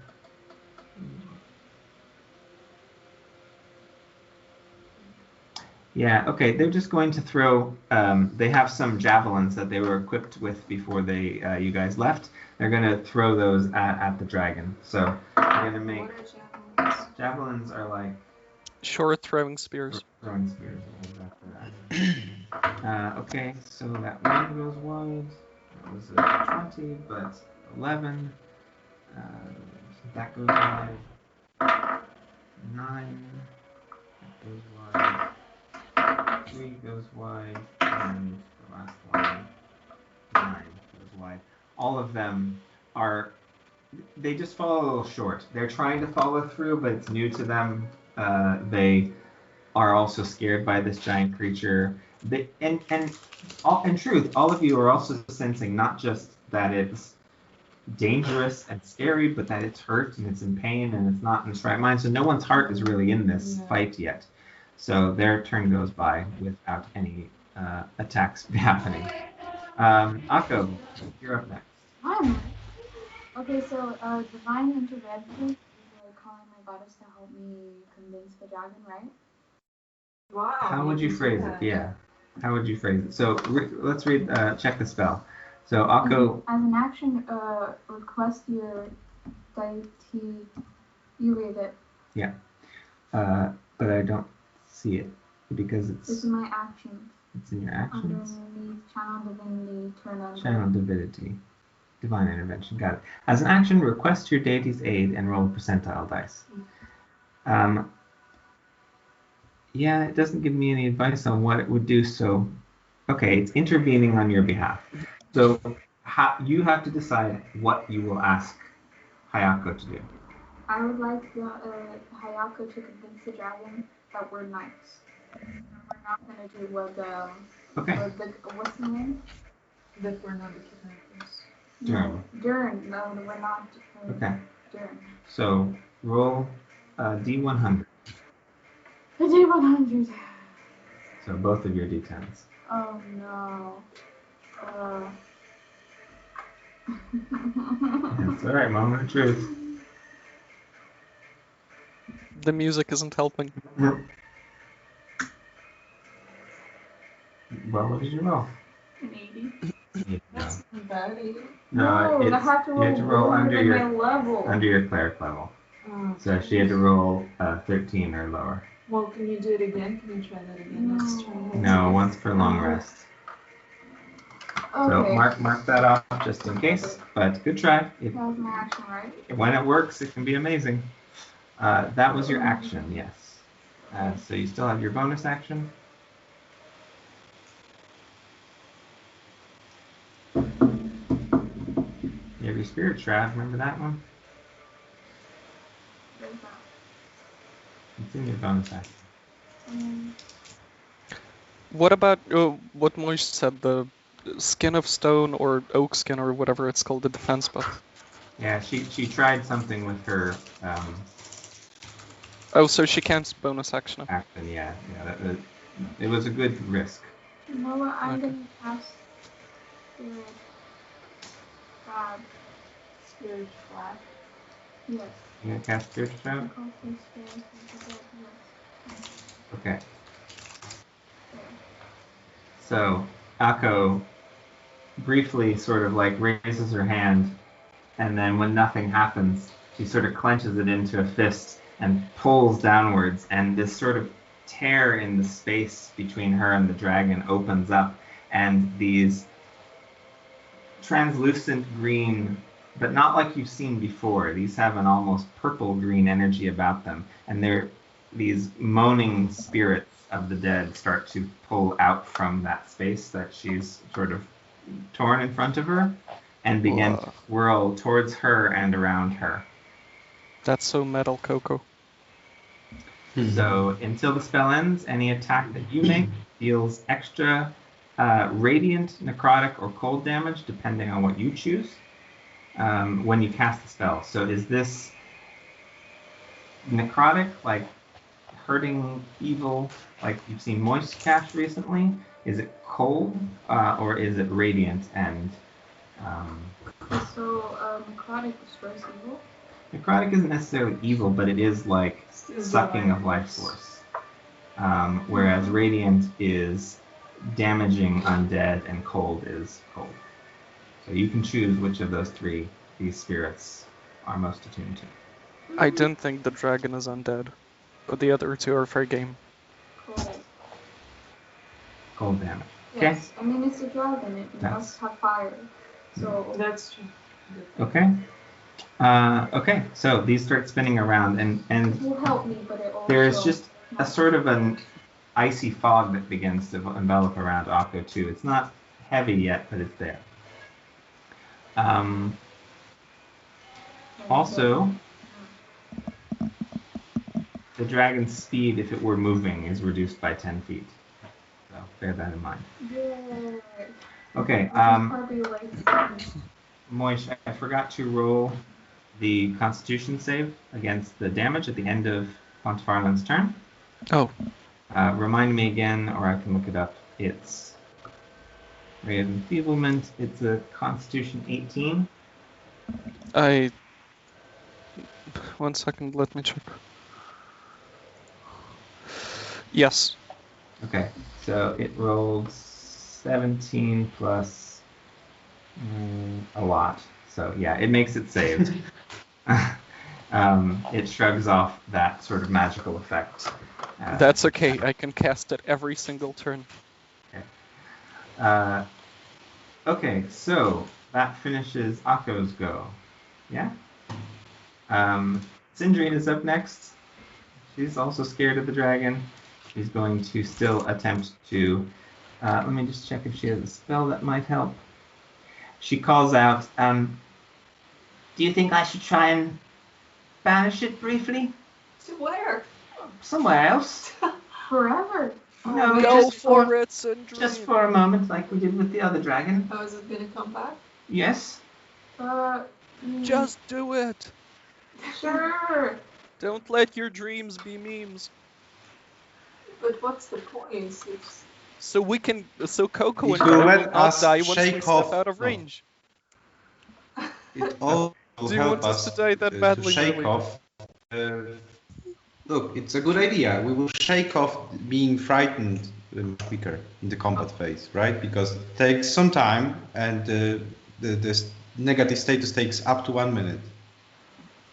S1: Yeah, okay, they're just going to throw, they have some javelins that they were equipped with before you guys left. They're going to throw those at the dragon. So they're going to make,
S3: What are javelins?
S1: javelins are like
S4: Short throwing spears.
S1: throwing spears. Okay, so that 1 goes wide. That was a 20, but 11. So that goes wide. 9. That goes wide. 3 goes wide. And the last one, 9 goes wide. All of them they just fall a little short. They're trying to follow through, but it's new to them. They are also scared by this giant creature. In truth, all of you are also sensing not just that it's dangerous and scary, but that it's hurt and it's in pain and it's not in its right mind. So no one's heart is really in this fight yet. So their turn goes by without any attacks happening. Akko, you're up next.
S2: Okay, so divine intervention is like calling my goddess to help me convince the dragon, right?
S3: Wow.
S1: How would you phrase it? Yeah. How would you phrase it? So let's check the spell. So Akko.
S2: As an action, request your deity. You read it.
S1: Yeah. But I don't see it because
S2: It's in my actions.
S1: It's in your actions.
S2: Underneath channel divinity, turn on.
S1: Channel divinity. Divine intervention. Got it. As an action, request your deity's aid and roll a percentile dice. Yeah, it doesn't give me any advice on what it would do, so okay, it's intervening on your behalf. So you have to decide what you will ask Hayako to do.
S2: I would like Hayako to convince the dragon that we're knights. We're not gonna do what what's the name?
S3: That we're not the kidnappers.
S1: Dern.
S2: Dern. No, we're not.
S1: Okay.
S2: Dern.
S1: So roll D100.
S2: The D100.
S1: So both of your D10s.
S2: Oh no.
S1: That's all right. Moment of truth.
S4: The music isn't helping.
S1: Well, what did you roll?
S2: An 80.
S3: That's not bad.
S1: No,
S2: I have to roll,
S1: you had to roll under
S2: my
S1: your cleric level.
S3: Oh,
S1: So she had to roll 13 or lower.
S3: well, can you do it again? Can you try that again next turn?
S1: No, once per long rest. So
S2: Okay.
S1: mark that off just in case. But good try.
S2: That was my action, right?
S1: When it works, it can be amazing. That was your action, yes. So you still have your bonus action. You have your spirit shroud. Remember that one?
S2: There's that.
S1: It's in your bonus action.
S4: What about what Moish said, the Skin of Stone or Oak Skin or whatever it's called, the defense buff.
S1: Yeah, she tried something with her
S4: Oh, so she can't bonus action.
S1: action. Yeah. It was a good risk.
S2: You know what? I'm gonna cast Spirit Flag. Yes.
S1: You gonna cast Spirit Flag? Okay. So Akko briefly sort of like raises her hand, and then when nothing happens, she sort of clenches it into a fist and pulls downwards, and this sort of tear in the space between her and the dragon opens up, and these translucent green, but not like you've seen before. These have an almost purple green energy about them, and they're these moaning spirits of the dead start to pull out from that space that she's sort of torn in front of her and begin to whirl towards her and around her.
S4: That's so metal, Coco.
S1: So until the spell ends, any attack that you make deals extra radiant, necrotic, or cold damage, depending on what you choose, when you cast the spell. So is this necrotic, like hurting evil, like you've seen Moist cast recently? Is it cold, or is it radiant and...
S2: necrotic destroys evil?
S1: Necrotic isn't necessarily evil, but it is like sucking of life force. Whereas radiant is damaging undead and cold is cold. So you can choose which of those three these spirits are most attuned to.
S4: I didn't think the dragon is undead, but the other two are fair game.
S1: Cold damage.
S2: Yes, I mean it's a dragon, it must have fire. So
S3: that's true.
S1: Okay. Okay, so these start spinning around, and
S2: it will help me, but it also
S1: there's just a sort of an icy fog that begins to envelop around Akko too. It's not heavy yet, but it's there. Also, the dragon's speed, if it were moving, is reduced by 10 feet. So bear that in mind.
S2: Yay.
S1: Okay. Moish, I forgot to roll the Constitution save against the damage at the end of Pontifarlan's turn.
S4: Oh.
S1: Remind me again, or I can look it up. It's Ray of Enfeeblement. It's a Constitution 18.
S4: One second, let me check. Yes.
S1: Okay, so it rolled 17 plus a lot. So yeah, it makes it saved. It shrugs off that sort of magical effect.
S4: That's okay, I can cast it every single turn.
S1: Okay. Okay, so that finishes Akko's go. Yeah? Syndra is up next. She's also scared of the dragon. She's going to still attempt to... let me just check if she has a spell that might help. She calls out, do you think I should try and banish it briefly?
S3: To where?
S1: Somewhere else.
S2: Forever.
S1: No,
S4: Go for it, Syndra.
S1: Just for a moment, like we did with the other dragon.
S3: Oh, is it gonna come back?
S1: Yes.
S4: Just do it.
S2: Sure.
S4: Don't let your dreams be memes.
S3: But what's the point? It's...
S4: So Coco and
S5: It will
S4: I
S5: let
S4: will not
S5: us
S4: die once we
S5: shake
S4: step
S5: off-
S4: out of range.
S5: It all will
S4: Do you
S5: help
S4: want us
S5: us
S4: to die that badly,
S5: to shake
S4: really?
S5: off. Look, it's a good idea. We will shake off being frightened quicker in the combat phase, right? Because it takes some time, and the negative status takes up to 1 minute.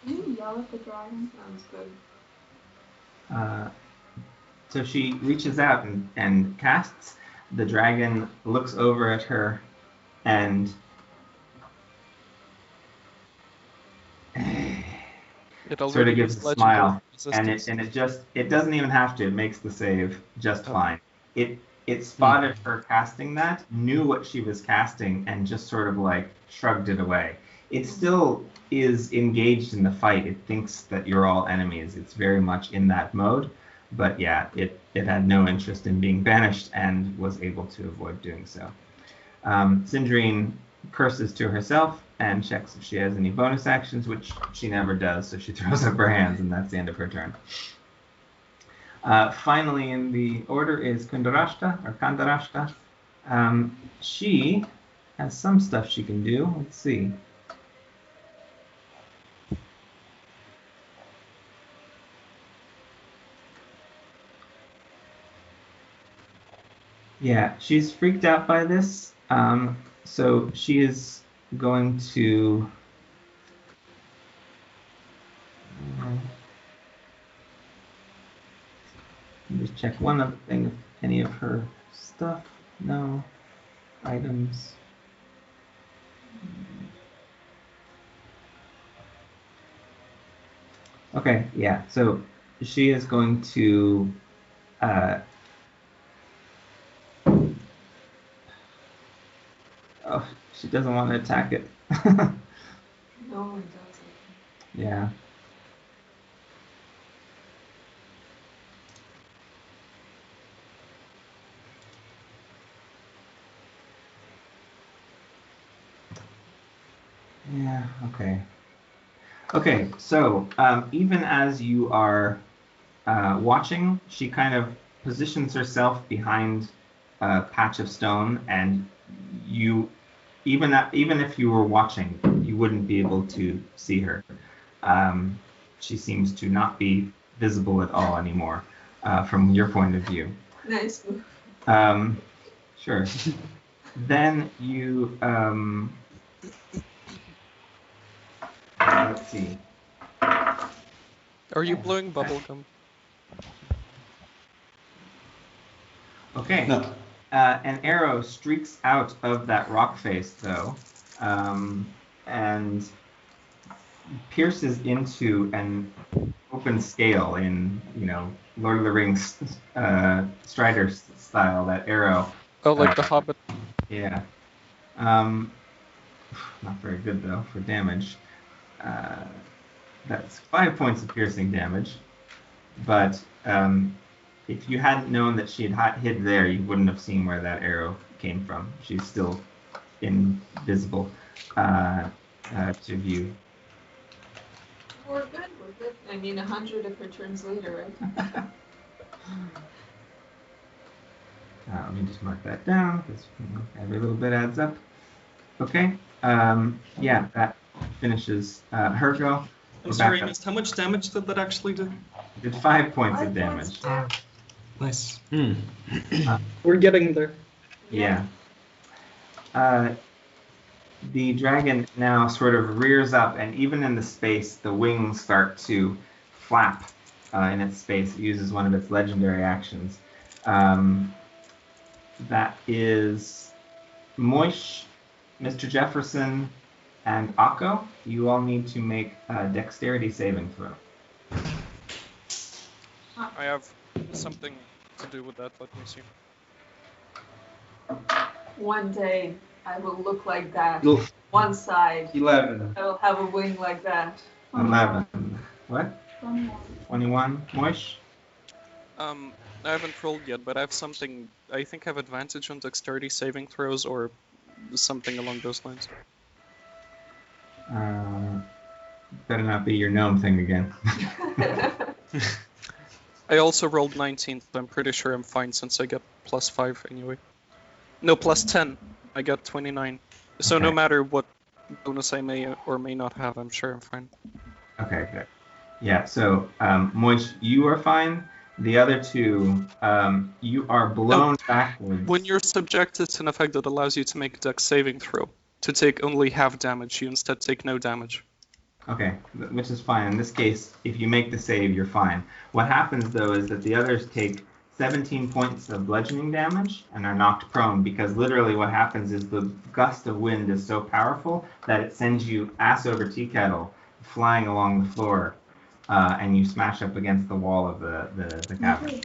S2: Can you yell at the dragon?
S3: Sounds good.
S1: So she reaches out and casts. The dragon looks over at her and sort of gives a smile, and it doesn't even have to. It makes the save just fine. It spotted her casting that, knew what she was casting, and just sort of like shrugged it away. It still is engaged in the fight. It thinks that you're all enemies. It's very much in that mode. But yeah, it had no interest in being banished and was able to avoid doing so. Syndrine curses to herself and checks if she has any bonus actions, which she never does, so she throws up her hands, and that's the end of her turn. Finally, in the order is Kandarashta. She has some stuff she can do. Let's see. Yeah, she's freaked out by this. So she is going to... just check one other thing, if any of her stuff. No. Items. Okay, yeah, so she is going to... oh, she doesn't want to attack it.
S3: No one does it.
S1: Yeah. Yeah, okay. Okay, so even as you are watching, she kind of positions herself behind a patch of stone, and you, even if you were watching, you wouldn't be able to see her. She seems to not be visible at all anymore from your point of view.
S3: Nice.
S1: Sure. Then you... let's see.
S4: Are you blowing bubblegum?
S1: Okay.
S5: No.
S1: An arrow streaks out of that rock face, though, and pierces into an open scale in, Lord of the Rings Strider style, that arrow.
S4: Oh, like the Hobbit.
S1: Yeah. Not very good, though, for damage. That's 5 points of piercing damage. But if you hadn't known that she had hid there, you wouldn't have seen where that arrow came from. She's still invisible to view.
S3: We're good. I mean, 100 if her turns later, right?
S1: Let me just mark that down, because every little bit adds up. Okay. Yeah, that finishes her go.
S4: I'm sorry, I missed. How much damage did that actually do?
S1: Did 5 points of damage.
S4: Nice.
S6: We're getting there.
S1: Yeah. The dragon now sort of rears up, and even in the space, the wings start to flap in its space. It uses one of its legendary actions. That is Moish, Mr. Jefferson, and Akko. You all need to make a dexterity saving throw.
S4: I have something to do with that. Let me see.
S3: One day I will look like that.
S5: Look.
S3: One side.
S5: 11.
S3: I will have a wing like that.
S1: 11. What?
S2: 21.
S1: 21. Moish?
S4: I haven't rolled yet, but I have something. I think I have advantage on dexterity saving throws or something along those lines.
S1: Better not be your gnome thing again.
S4: I also rolled 19, so I'm pretty sure I'm fine since I get +5 anyway. No, +10. I got 29. So no
S1: Okay.
S4: matter what bonus I may or may not have, I'm sure I'm fine.
S1: Okay, good. Yeah, so Moish, you are fine. The other two, you are blown backwards.
S4: When you're subjected to an effect that allows you to make a dex saving throw, to take only half damage, you instead take no damage.
S1: Okay, which is fine. In this case, if you make the save, you're fine. What happens, though, is that the others take 17 points of bludgeoning damage and are knocked prone, because literally what happens is the gust of wind is so powerful that it sends you ass over tea kettle, flying along the floor, and you smash up against the wall of the cavern.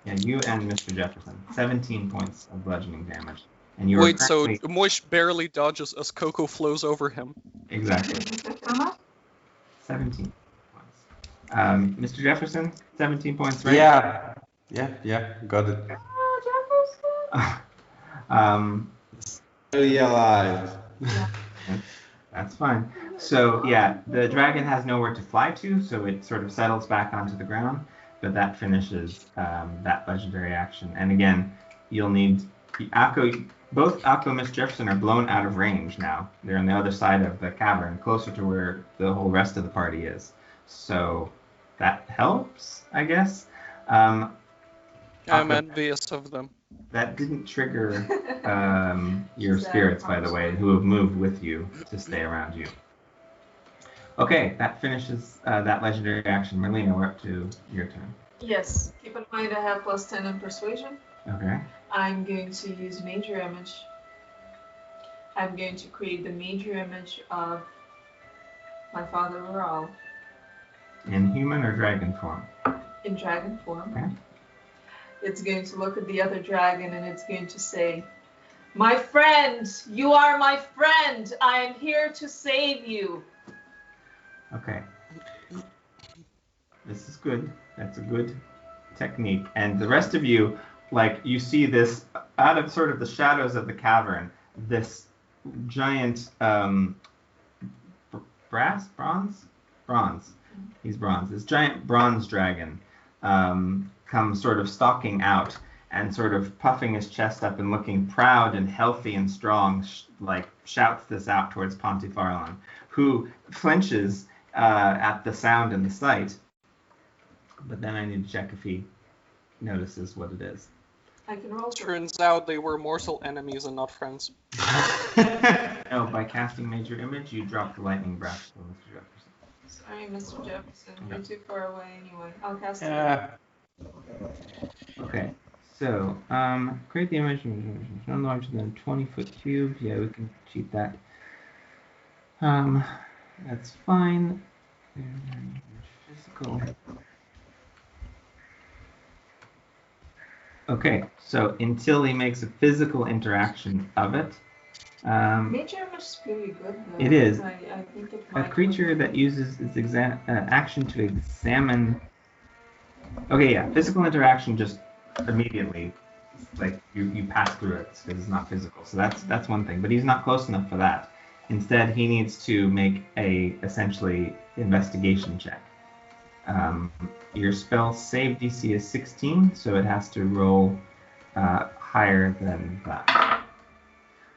S1: Yeah, you and Mr. Jefferson. 17 points of bludgeoning damage. And you
S4: Wait,
S1: currently...
S4: so Moish barely dodges as Coco flows over him.
S1: Exactly.
S2: How much?
S1: 17 points. Mr. Jefferson, 17 points, right?
S5: Yeah, got it.
S2: Oh, Jefferson.
S5: barely alive.
S1: That's fine. So yeah, the dragon has nowhere to fly to, so it sort of settles back onto the ground. But that finishes that legendary action. And again, you'll need Akko. Both Akko and Miss Jefferson are blown out of range now. They're on the other side of the cavern, closer to where the whole rest of the party is. So that helps, I guess.
S4: I'm
S1: Akko,
S4: envious of them.
S1: that didn't trigger your spirits, by the way, who have moved with you to stay around you. Okay, that finishes that legendary action. Merlina, we're up to your turn.
S3: Yes, keep in mind I have +10 in persuasion.
S1: Okay.
S3: I'm going to use major image. I'm going to create the major image of my father Raoul.
S1: In human or dragon form?
S3: In dragon form.
S1: Okay.
S3: It's going to look at the other dragon and it's going to say, "My friend, you are my friend. I am here to save you."
S1: Okay. This is good. That's a good technique. And the rest of you, like, you see this out of sort of the shadows of the cavern, this giant bronze. He's bronze. This giant bronze dragon comes sort of stalking out and sort of puffing his chest up and looking proud and healthy and strong, shouts this out towards Pontifarlan, who flinches at the sound and the sight. But then I need to check if he notices what it is.
S3: I can roll.
S4: Turns out they were mortal enemies and not friends.
S1: No, by casting Major Image, you drop the lightning breath for Mr. Jefferson.
S3: Sorry, Mr. Jefferson. You're too far away anyway. I'll cast it.
S1: Okay, so create the image no larger than a 20-foot cube. Yeah, we can cheat that. That's fine. Physical. Okay, so until he makes a physical interaction of it.
S3: Major image is pretty good, though.
S1: It is.
S3: I think it
S1: A
S3: might
S1: creature that uses its action to examine. Okay, yeah, physical interaction just immediately, like you pass through it because it's not physical. So that's one thing, but he's not close enough for that. Instead, he needs to make a essentially investigation check. Your spell save DC is 16, so it has to roll higher than that.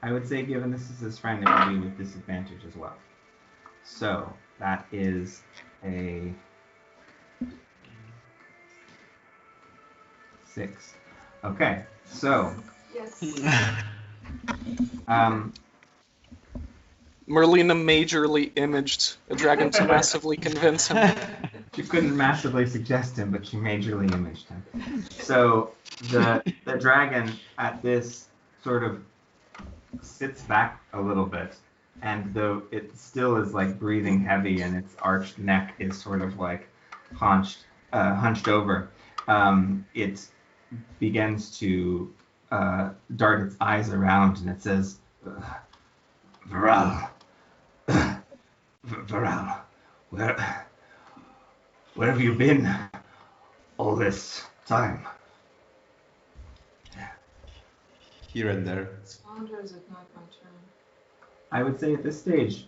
S1: I would say, given this is his friend, it would be with disadvantage as well. So that is a 6. Okay, so
S3: Yes.
S4: Merlina majorly imaged a dragon to massively convince him.
S1: She couldn't massively suggest him, but she majorly imaged him. So the dragon at this sort of sits back a little bit, and though it still is like breathing heavy and its arched neck is sort of like hunched over, it begins to dart its eyes around, and it says, Varal, where have you been all this time?
S5: Here and there.
S3: Sandra, is it not my turn?
S1: I would say at this stage,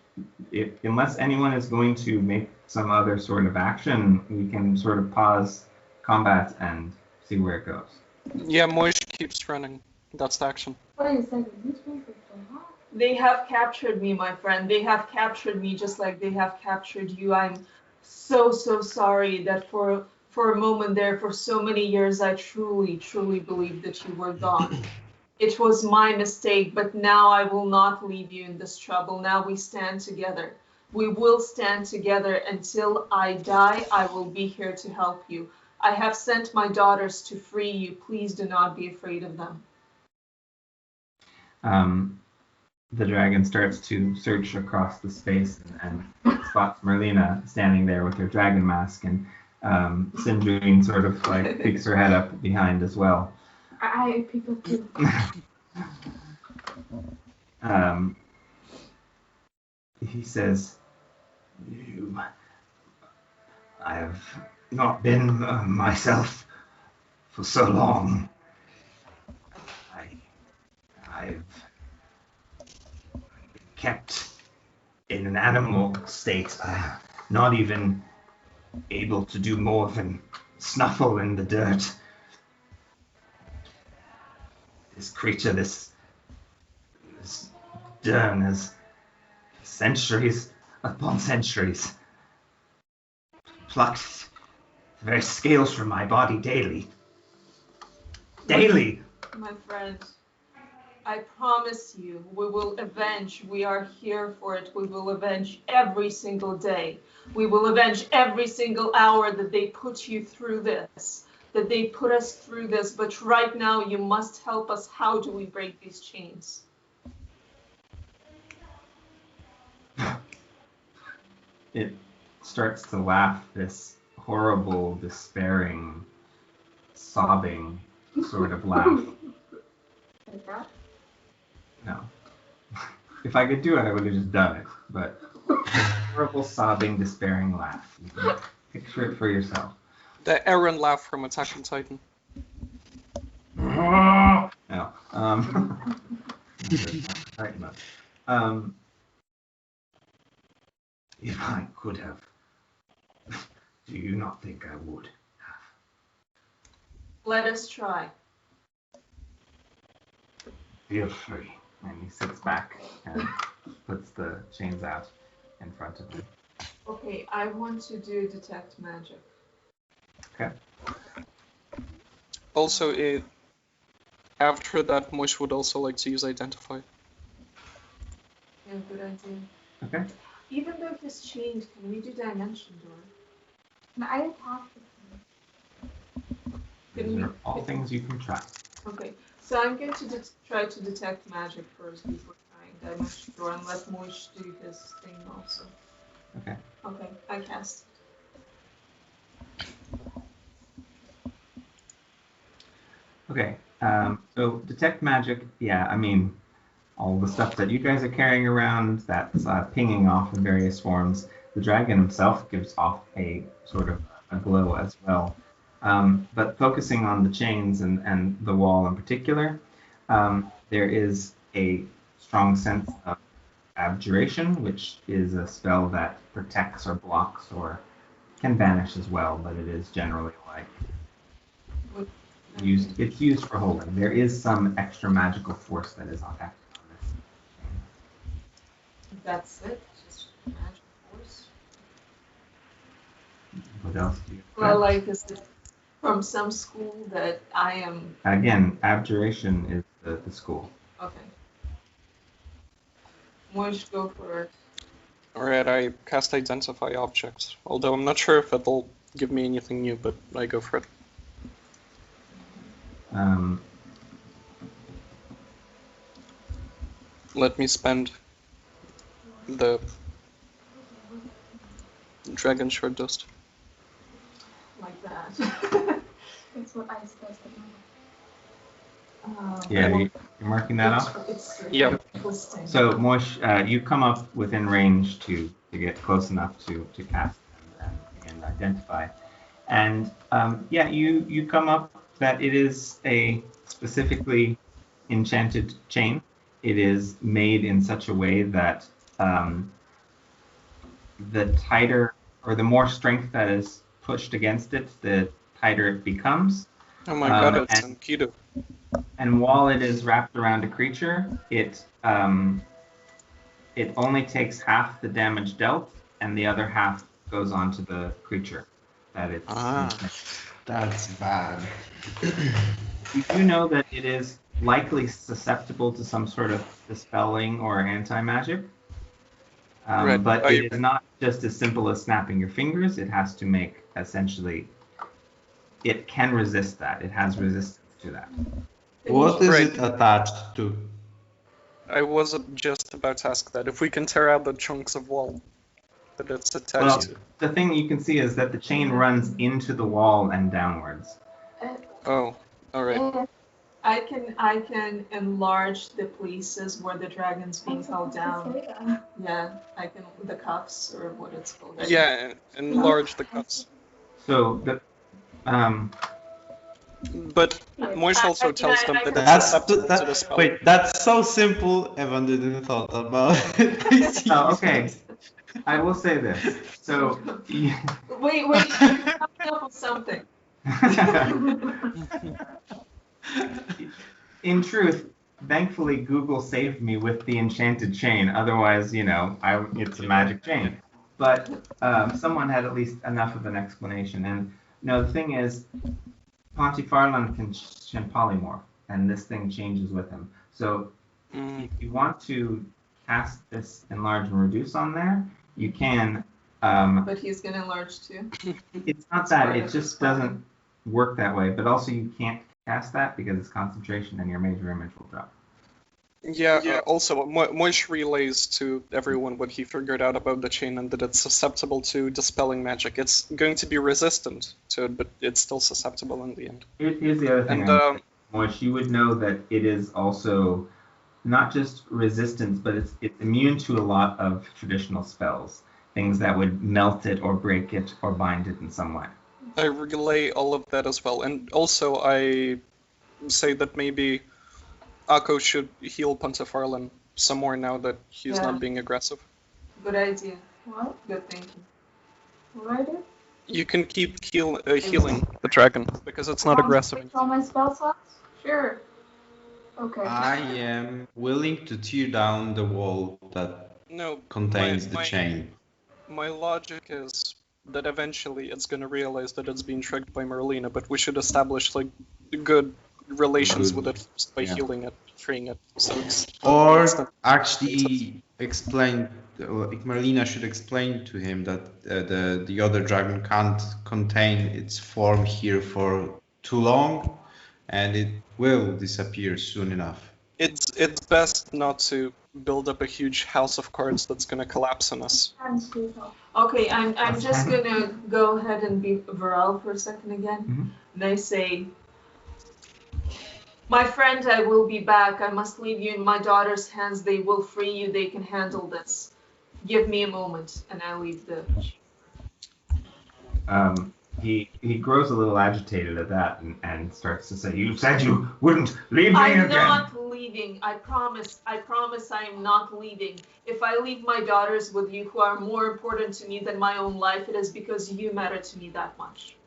S1: unless anyone is going to make some other sort of action, we can sort of pause combat and see where it goes.
S4: Yeah, Moish keeps running. That's the action.
S2: Wait a second, who's going for what?
S3: They have captured me, my friend. They have captured me just like they have captured you. I'm so sorry that for a moment there, for so many years, I truly believed that you were gone. It was my mistake, but now I will not leave you in this trouble. Now we stand together. We will stand together until I die. I will be here to help you. I have sent my daughters to free you. Please do not be afraid of them.
S1: The dragon starts to search across the space and spots Merlina standing there with her dragon mask, and Syndra sort of like peeks her head up behind as well.
S2: I pick up too.
S1: He says, I have not been myself for so long. I've kept in an animal state, not even able to do more than snuffle in the dirt. This creature, this Dern has centuries upon centuries plucked the very scales from my body daily. Daily!
S3: My friend, I promise you, we will avenge. We are here for it. We will avenge every single day. We will avenge every single hour that they put you through this, that they put us through this. But right now, you must help us. How do we break these chains?
S1: It starts to laugh, this horrible, despairing, sobbing sort of laugh.
S2: Like that?
S1: No. If I could do it, I would have just done it. But horrible, sobbing, despairing laugh. You can picture it for yourself.
S4: The Aaron laugh from Attack on Titan.
S1: No. If I could have, do you not think I would have?
S3: Let us try.
S1: Feel free. And he sits back and puts the chains out in front of him.
S3: Okay, I want to do detect magic.
S1: Okay.
S4: Also, after that, Moish would also like to use Identify.
S3: Yeah, good idea.
S1: Okay.
S3: Even though he's chained, can we do Dimension Door?
S2: Can I attack this
S1: These are all things you can try.
S3: Okay, so I'm going to try to detect magic first before trying Dimension Door and let Moish do his thing also.
S1: Okay.
S3: Okay, I cast.
S1: Okay. So detect magic. Yeah, I mean, all the stuff that you guys are carrying around that's pinging off in various forms. The dragon himself gives off a sort of a glow as well. But focusing on the chains and the wall in particular, there is a strong sense of abjuration, which is a spell that protects or blocks or can banish as well, but it is generally like used. It's used for holding. There is some extra magical force that is active on this.
S3: That's it? Just magic force?
S1: What else do you?
S3: Well, like, is it from some school that I am...
S1: Again, abjuration is the school.
S3: Okay. Moish, go for it.
S4: Alright, I cast Identify Objects. Although I'm not sure if it'll give me anything new, but I go for it. Let me spend the Dragon Shard Dust.
S3: Like that.
S2: That's what I said.
S1: Yeah, you're marking that off?
S4: Yep.
S1: So, Moish, you come up within range to get close enough to cast and identify. And, yeah, you come up that it is a specifically enchanted chain. It is made in such a way that the tighter or the more strength that is pushed against it, the tighter it becomes.
S4: Oh my god, it's Enkidu.
S1: And while it is wrapped around a creature, it only takes half the damage dealt, and the other half goes onto the creature that it's.
S5: That's bad.
S1: You do know that it is likely susceptible to some sort of dispelling or anti-magic.
S4: Right.
S1: But it is not just as simple as snapping your fingers. It has to make, essentially, it can resist that. It has resistance to that.
S5: What is it attached to?
S4: I was just about to ask that. If we can tear out the chunks of wall that it's attached to.
S1: The thing you can see is that the chain runs into the wall and downwards.
S4: Oh, alright.
S3: I can enlarge the places where the dragon's being held down. Yeah, I can, the cuffs or what it's called.
S4: Yeah, enlarge the cuffs.
S1: So
S4: But Moish also tells them that it's susceptible to the spell.
S5: Wait, that's so simple. Evan didn't thought about it.
S1: Oh, okay. I will say this. So,
S3: Wait, you're coming up with something.
S1: in truth, thankfully, Google saved me with the enchanted chain. Otherwise, it's a magic chain. But someone had at least enough of an explanation. And no, the thing is, Pontifarlan can polymorph, and this thing changes with him. So if you want to cast this enlarge and reduce on there, you can.
S3: But he's gonna enlarge too.
S1: It's not that; it just doesn't work that way. But also, you can't cast that because it's concentration, and your major image will drop.
S4: Yeah. Also, Moish relays to everyone what he figured out about the chain and that it's susceptible to dispelling magic. It's going to be resistant to it, but it's still susceptible in the end.
S1: Here's the other thing.
S4: And
S1: Moish, you would know that it is also not just resistance, but it's immune to a lot of traditional spells, things that would melt it or break it or bind it in some way.
S4: I relay all of that as well, and also I say that maybe Akko should heal Pontifarlan some more now that he's not being aggressive.
S3: Good idea.
S2: What?
S3: Good thinking.
S2: What do I do?
S4: You can keep healing the dragon because it's not aggressive.
S2: All my spell slots? Sure. Okay.
S5: I am willing to tear down the wall that contains the chain.
S4: My logic is that eventually it's going to realize that it's being tricked by Merlina, but we should establish good relations with it first by healing it, freeing it. So
S5: actually explain. Merlina should explain to him that the other dragon can't contain its form here for too long, and it will disappear soon enough.
S4: It's best not to build up a huge house of cards that's gonna collapse on us.
S3: Okay, I'm just gonna go ahead and be Varel for a second again.
S1: Mm-hmm.
S3: And I say, my friend, I will be back. I must leave you in my daughter's hands. They will free you. They can handle this. Give me a moment, and I leave the.
S1: He grows a little agitated at that and starts to say, "You said you wouldn't leave me again."
S3: I'm not leaving. I promise I am not leaving. If I leave my daughters with you, who are more important to me than my own life, it is because you matter to me that much.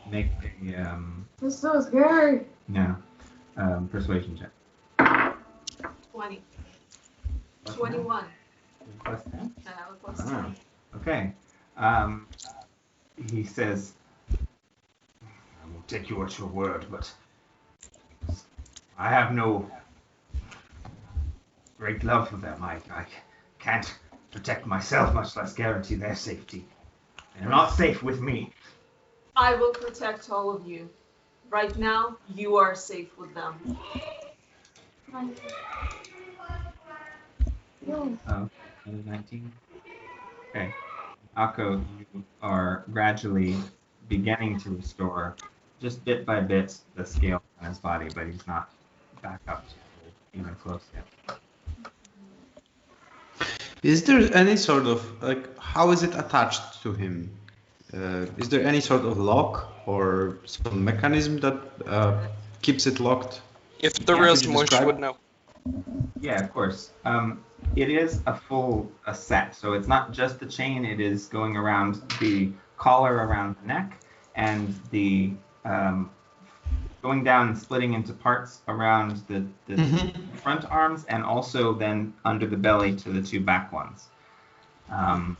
S1: Make a
S2: This is so scary.
S1: persuasion check.
S3: 20. 21.
S1: Plus 10?
S3: I have a plus 10.
S1: Okay. He says, "I will take you at your word, but I have no great love for them. I can't protect myself, much less guarantee their safety. They're not safe with me."
S3: I will protect all of you. Right now, you are safe with them.
S1: 19. Okay. Akko, you are gradually beginning to restore, just bit by bit, the scale on his body, but he's not back up to even close yet.
S5: Is there any sort of, how is it attached to him? Is there any sort of lock or some mechanism that keeps it locked?
S4: If there is, Moish would know.
S1: Yeah, of course. It is a full set, so it's not just the chain. It is going around the collar around the neck and the going down and splitting into parts around the front arms and also then under the belly to the two back ones.
S2: 24.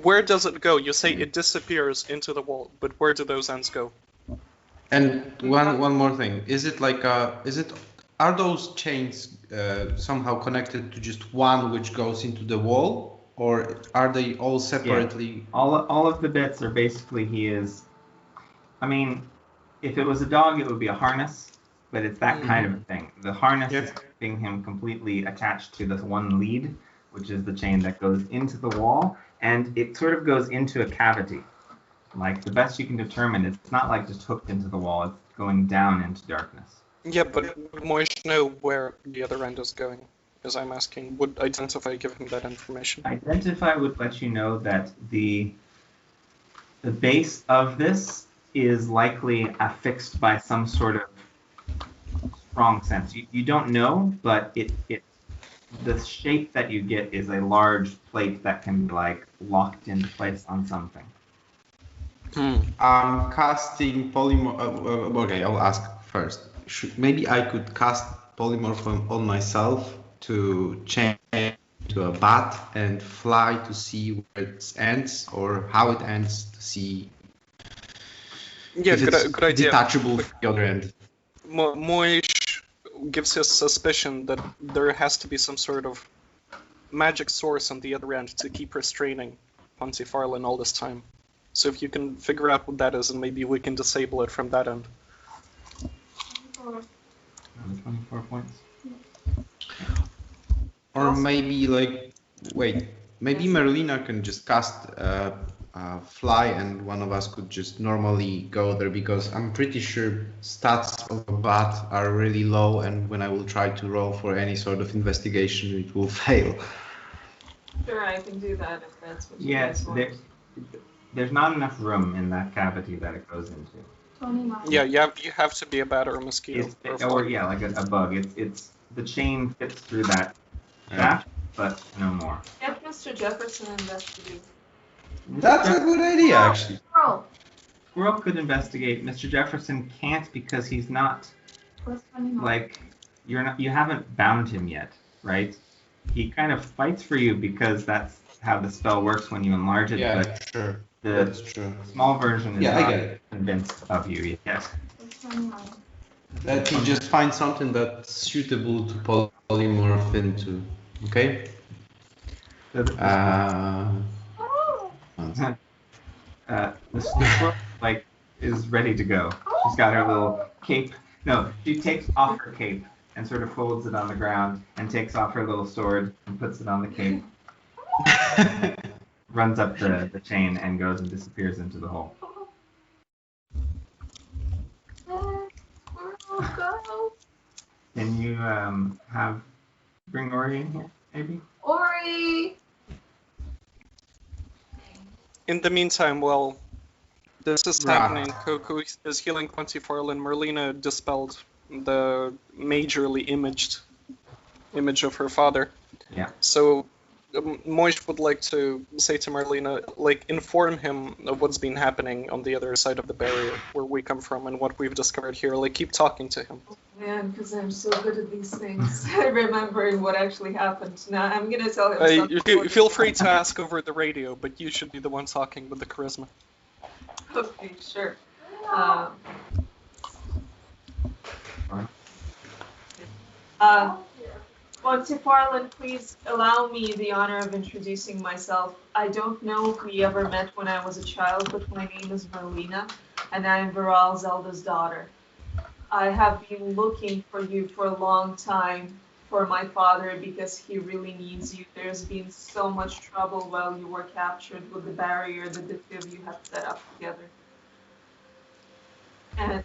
S4: Where does it go? You say it disappears into the wall, but where do those ends go?
S5: And one more thing. Are those chains somehow connected to just one which goes into the wall, or are they all separately?
S1: Yeah. All of the bits are basically if it was a dog, it would be a harness, but it's that kind of a thing. The harness is keeping him completely attached to this one lead, which is the chain that goes into the wall, and it sort of goes into a cavity. Like, the best you can determine, it's not like just hooked into the wall, it's going down into darkness.
S4: Yeah, but would Moish know where the other end is going, as I'm asking? Would Identify give him that information?
S1: Identify would let you know that the the base of this is likely affixed by some sort of strong sense. You don't know, but the shape that you get is a large plate that can be like locked into place on something.
S5: I'm casting polymorph. Okay, I'll ask first. Maybe I could cast polymorph on myself to change to a bat and fly to see where it ends or how it ends to see.
S4: Yeah, good idea.
S5: Detachable from the other end.
S4: Moish gives his suspicion that there has to be some sort of magic source on the other end to keep restraining Pontifarlan all this time. So if you can figure out what that is, and maybe we can disable it from that end.
S1: 24 points.
S5: Or maybe maybe Merlina can just cast fly and one of us could just normally go there, because I'm pretty sure stats of a bat are really low, and when I will try to roll for any sort of investigation, it will fail.
S3: Sure, I can do that if that's what you guys want.
S1: There's not enough room in that cavity that it goes into.
S2: 29.
S4: Yeah, you have to be a bat or a mosquito.
S1: Like a bug. It's the chain fits through that shaft, but no more.
S3: Get Mr. Jefferson investigate.
S5: That's a good idea, actually.
S1: Squirrel could investigate. Mr. Jefferson can't because he's not you haven't bound him yet, right? He kind of fights for you because that's how the spell works when you enlarge it.
S5: Yeah,
S1: but
S5: sure.
S1: The
S5: That's true.
S1: small version is
S5: not
S1: convinced of you yet.
S5: Let me just find something that's suitable to polymorph into. Okay.
S1: The squirrel is ready to go. She's got her little cape. No, she takes off her cape and sort of folds it on the ground and takes off her little sword and puts it on the cape. Runs up the chain and goes and disappears into the hole. Can you bring Ori in here, maybe?
S2: Ori!
S4: In the meantime, while this is happening, Koku is healing Pontifarlan. Merlina dispelled the majorly image of her father.
S1: Yeah.
S4: So Moish would like to say to Merlina, inform him of what's been happening on the other side of the barrier, where we come from and what we've discovered here. Keep talking to him.
S3: Oh, man, because I'm so good at these things. Remembering what actually happened. Now I'm going to tell him something.
S4: Feel free to ask over the radio, but you should be the one talking with the charisma.
S3: Okay, sure. Pontifarlan, please allow me the honor of introducing myself. I don't know if we ever met when I was a child, but my name is Merlina, and I am Viral's eldest daughter. I have been looking for you for a long time, for my father, because he really needs you. There's been so much trouble while you were captured with the barrier that the two of you have set up together. And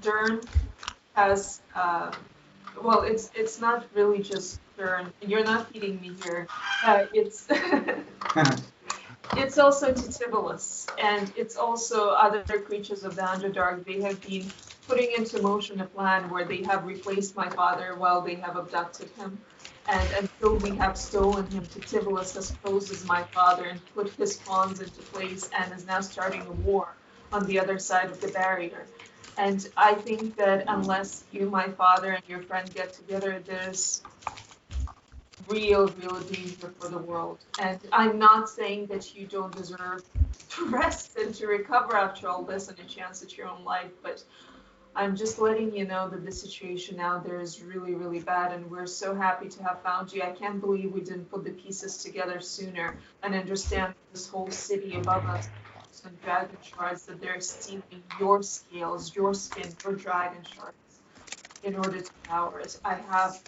S3: Dern has, it's not really just Dern. You're not feeding me here. It's it's also Titivolus, and it's also other creatures of the Underdark. They have been putting into motion a plan where they have replaced my father while they have abducted him. And until we have stolen him, Titivolus has posed as my father and put his pawns into place and is now starting a war on the other side of the barrier. And I think that unless you, my father, and your friend get together, there's real danger for the world. And I'm not saying that you don't deserve to rest and to recover after all this and a chance at your own life, but I'm just letting you know that the situation out there is really bad, and we're so happy to have found you. I can't believe we didn't put the pieces together sooner and understand this whole city above us and dragon shards, that they're stealing your scales, your skin, your dragon shards in order to power it. I have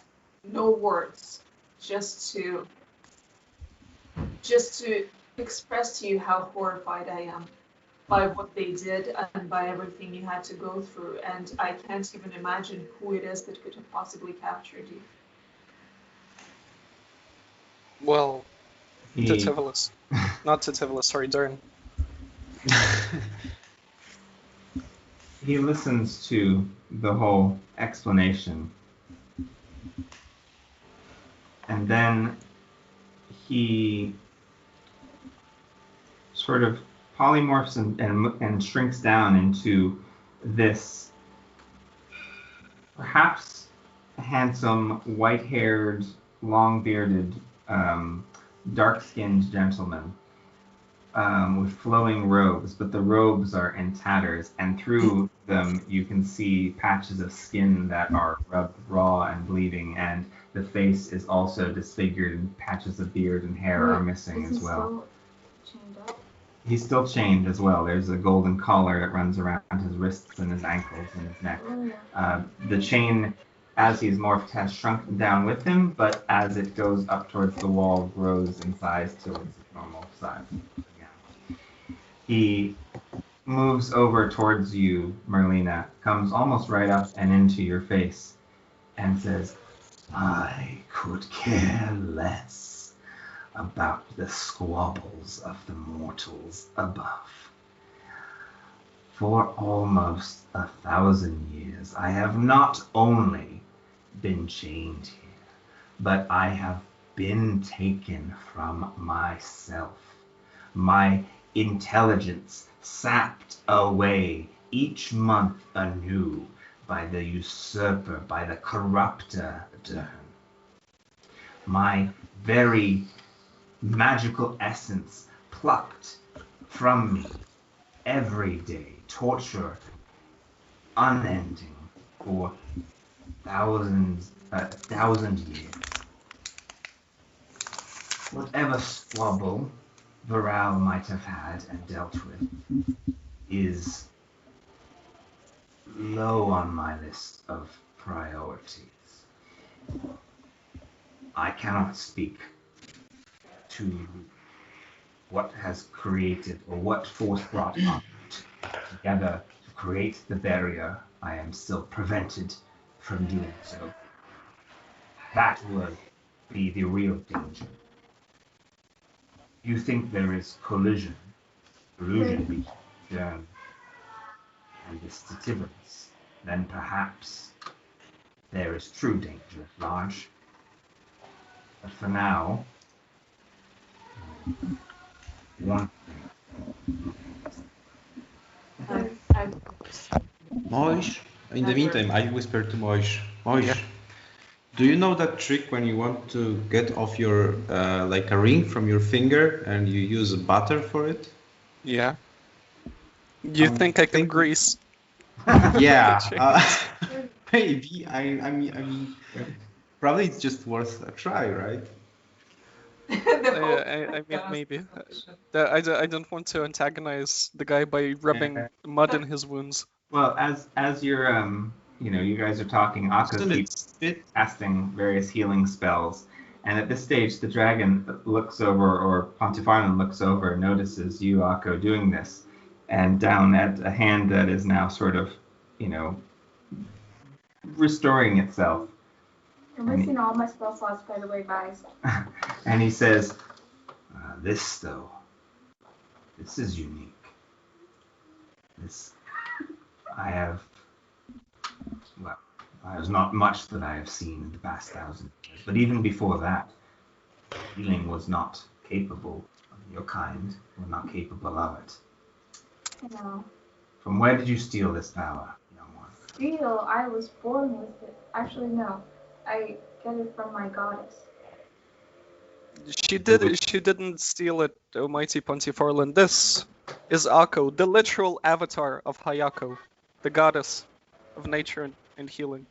S3: no words just to express to you how horrified I am by what they did and by everything you had to go through, and I can't even imagine who it is that could have possibly captured you.
S4: Well, Titivolus. Not to Tivoli, sorry, Dern.
S1: He listens to the whole explanation. And then he sort of polymorphs and shrinks down into this perhaps handsome, white-haired, long-bearded, dark-skinned gentleman with flowing robes, but the robes are in tatters, and through them you can see patches of skin that are rubbed raw and bleeding, and the face is also disfigured, and patches of beard and hair are missing as well.
S2: Still chained up?
S1: He's still chained as well. There's a golden collar that runs around his wrists and his ankles and his neck. The chain, as he's morphed, has shrunk down with him, but as it goes up towards the wall, grows in size till its normal size. Yeah. He moves over towards you, Merlina, comes almost right up and into your face, and says, "I could care less about the squabbles of the mortals above. For almost 1,000 years, I have not only been chained here, but I have been taken from myself, my intelligence sapped away each month anew by the usurper, by the corrupter Dern. My very magical essence plucked from me every day, torture unending for 1,000 years. Whatever squabble Viral might have had and dealt with is low on my list of priorities. I cannot speak to what has created or what force brought us together to create the barrier. I am still prevented from doing so. That would be the real danger. You think there is collusion between Dern and the Stativians, then perhaps there is true danger at large. But for now, one thing.
S5: Moish, in the meantime, I whispered to Moish, do you know that trick when you want to get off your, like a ring from your finger and you use butter for it?
S4: Yeah. You think I can grease?
S5: Yeah, maybe. I mean, probably it's just worth a try, right?
S4: I mean, maybe. I don't want to antagonize the guy by rubbing mud in his wounds.
S1: Well, as you're you guys are talking, Akko keeps casting various healing spells, and at this stage, the dragon looks over, or Pontifarlan looks over, and notices you, Akko, doing this, and down at a hand that is now sort of, restoring itself.
S2: I'm wasting all my spell slots, by the way, guys.
S1: And he says, this is unique. There's not much that I have seen in the past 1,000 years, but even before that, healing was not capable of your kind, or not capable of it.
S2: No.
S1: From where did you steal this power, young one?
S2: Steal? I was born with it. Actually, no. I get it from my goddess.
S4: She didn't steal it, Almighty Pontifarlan. This is Akko, the literal avatar of Hayako, the goddess of nature and healing.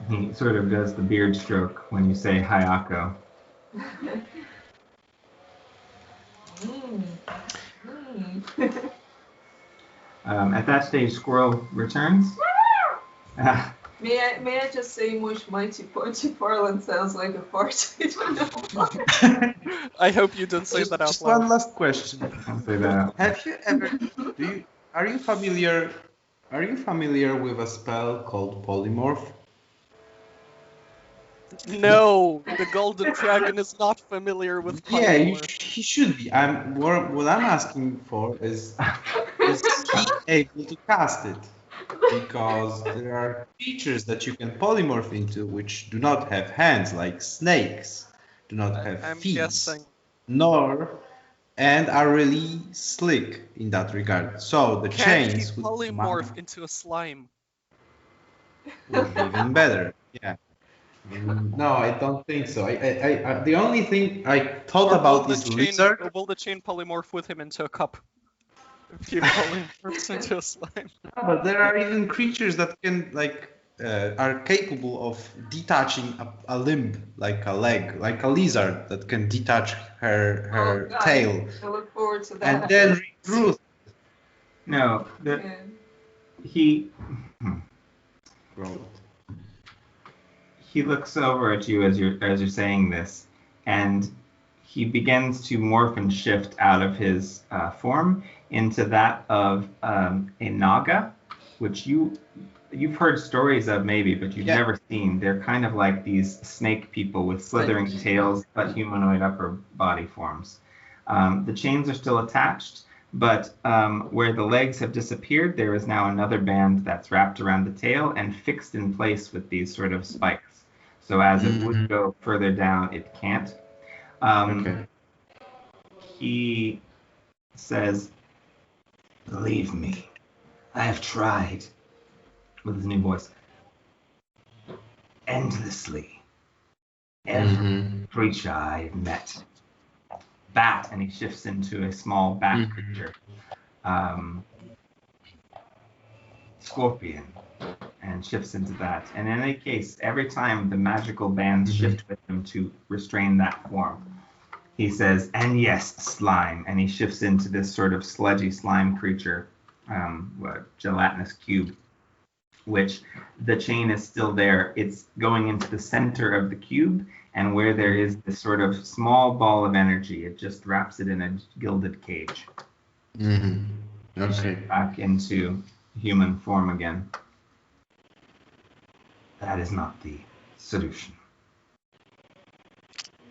S1: He sort of does the beard stroke when you say Hayako. At that stage, Squirrel returns.
S3: May I just say, Mush Mighty Pontifarlan sounds like a fart. I don't know.
S4: I hope you don't say that out
S5: Just
S4: loud.
S5: one last question.
S1: Don't say that.
S5: Have you ever? Are you familiar with a spell called polymorph?
S4: No, the golden dragon is not familiar with
S5: Yeah, you
S4: polymorph.
S5: he should be. What I'm asking for is he able to cast it? Because there are creatures that you can polymorph into which do not have hands, like snakes, do not have
S4: I'm
S5: feet,
S4: guessing.
S5: and are really slick in that regard. So the
S4: Can he
S5: chains would
S4: polymorph into a slime?
S5: be even better. Yeah. No, I don't think so. The only thing I thought about is lizard.
S4: Or will the chain polymorph with him into a cup? If he polymorphs into a slime.
S5: But there are even creatures that can are capable of detaching a limb, like a leg, like a lizard that can detach her tail.
S3: I look forward to that.
S5: And then regrow.
S1: No, he looks over at you as you're saying this, and he begins to morph and shift out of his form into that of a naga, which you've heard stories of maybe, but you've never seen. They're kind of like these snake people with slithering tails, but humanoid upper body forms. The chains are still attached, but where the legs have disappeared, there is now another band that's wrapped around the tail and fixed in place with these sort of spikes. So as it would go further down, it can't. He says, "Believe me, I have tried," with his new voice, "endlessly. Every creature I've met. Bat," and he shifts into a small bat creature. Scorpion, and shifts into that. And in any case, every time the magical bands shift with him to restrain that form, he says, "And yes, slime," and he shifts into this sort of sludgy slime creature, gelatinous cube, which the chain is still there. It's going into the center of the cube, and where there is this sort of small ball of energy, it just wraps it in a gilded cage.
S5: Okay.
S1: Back into human form again. That is not the solution.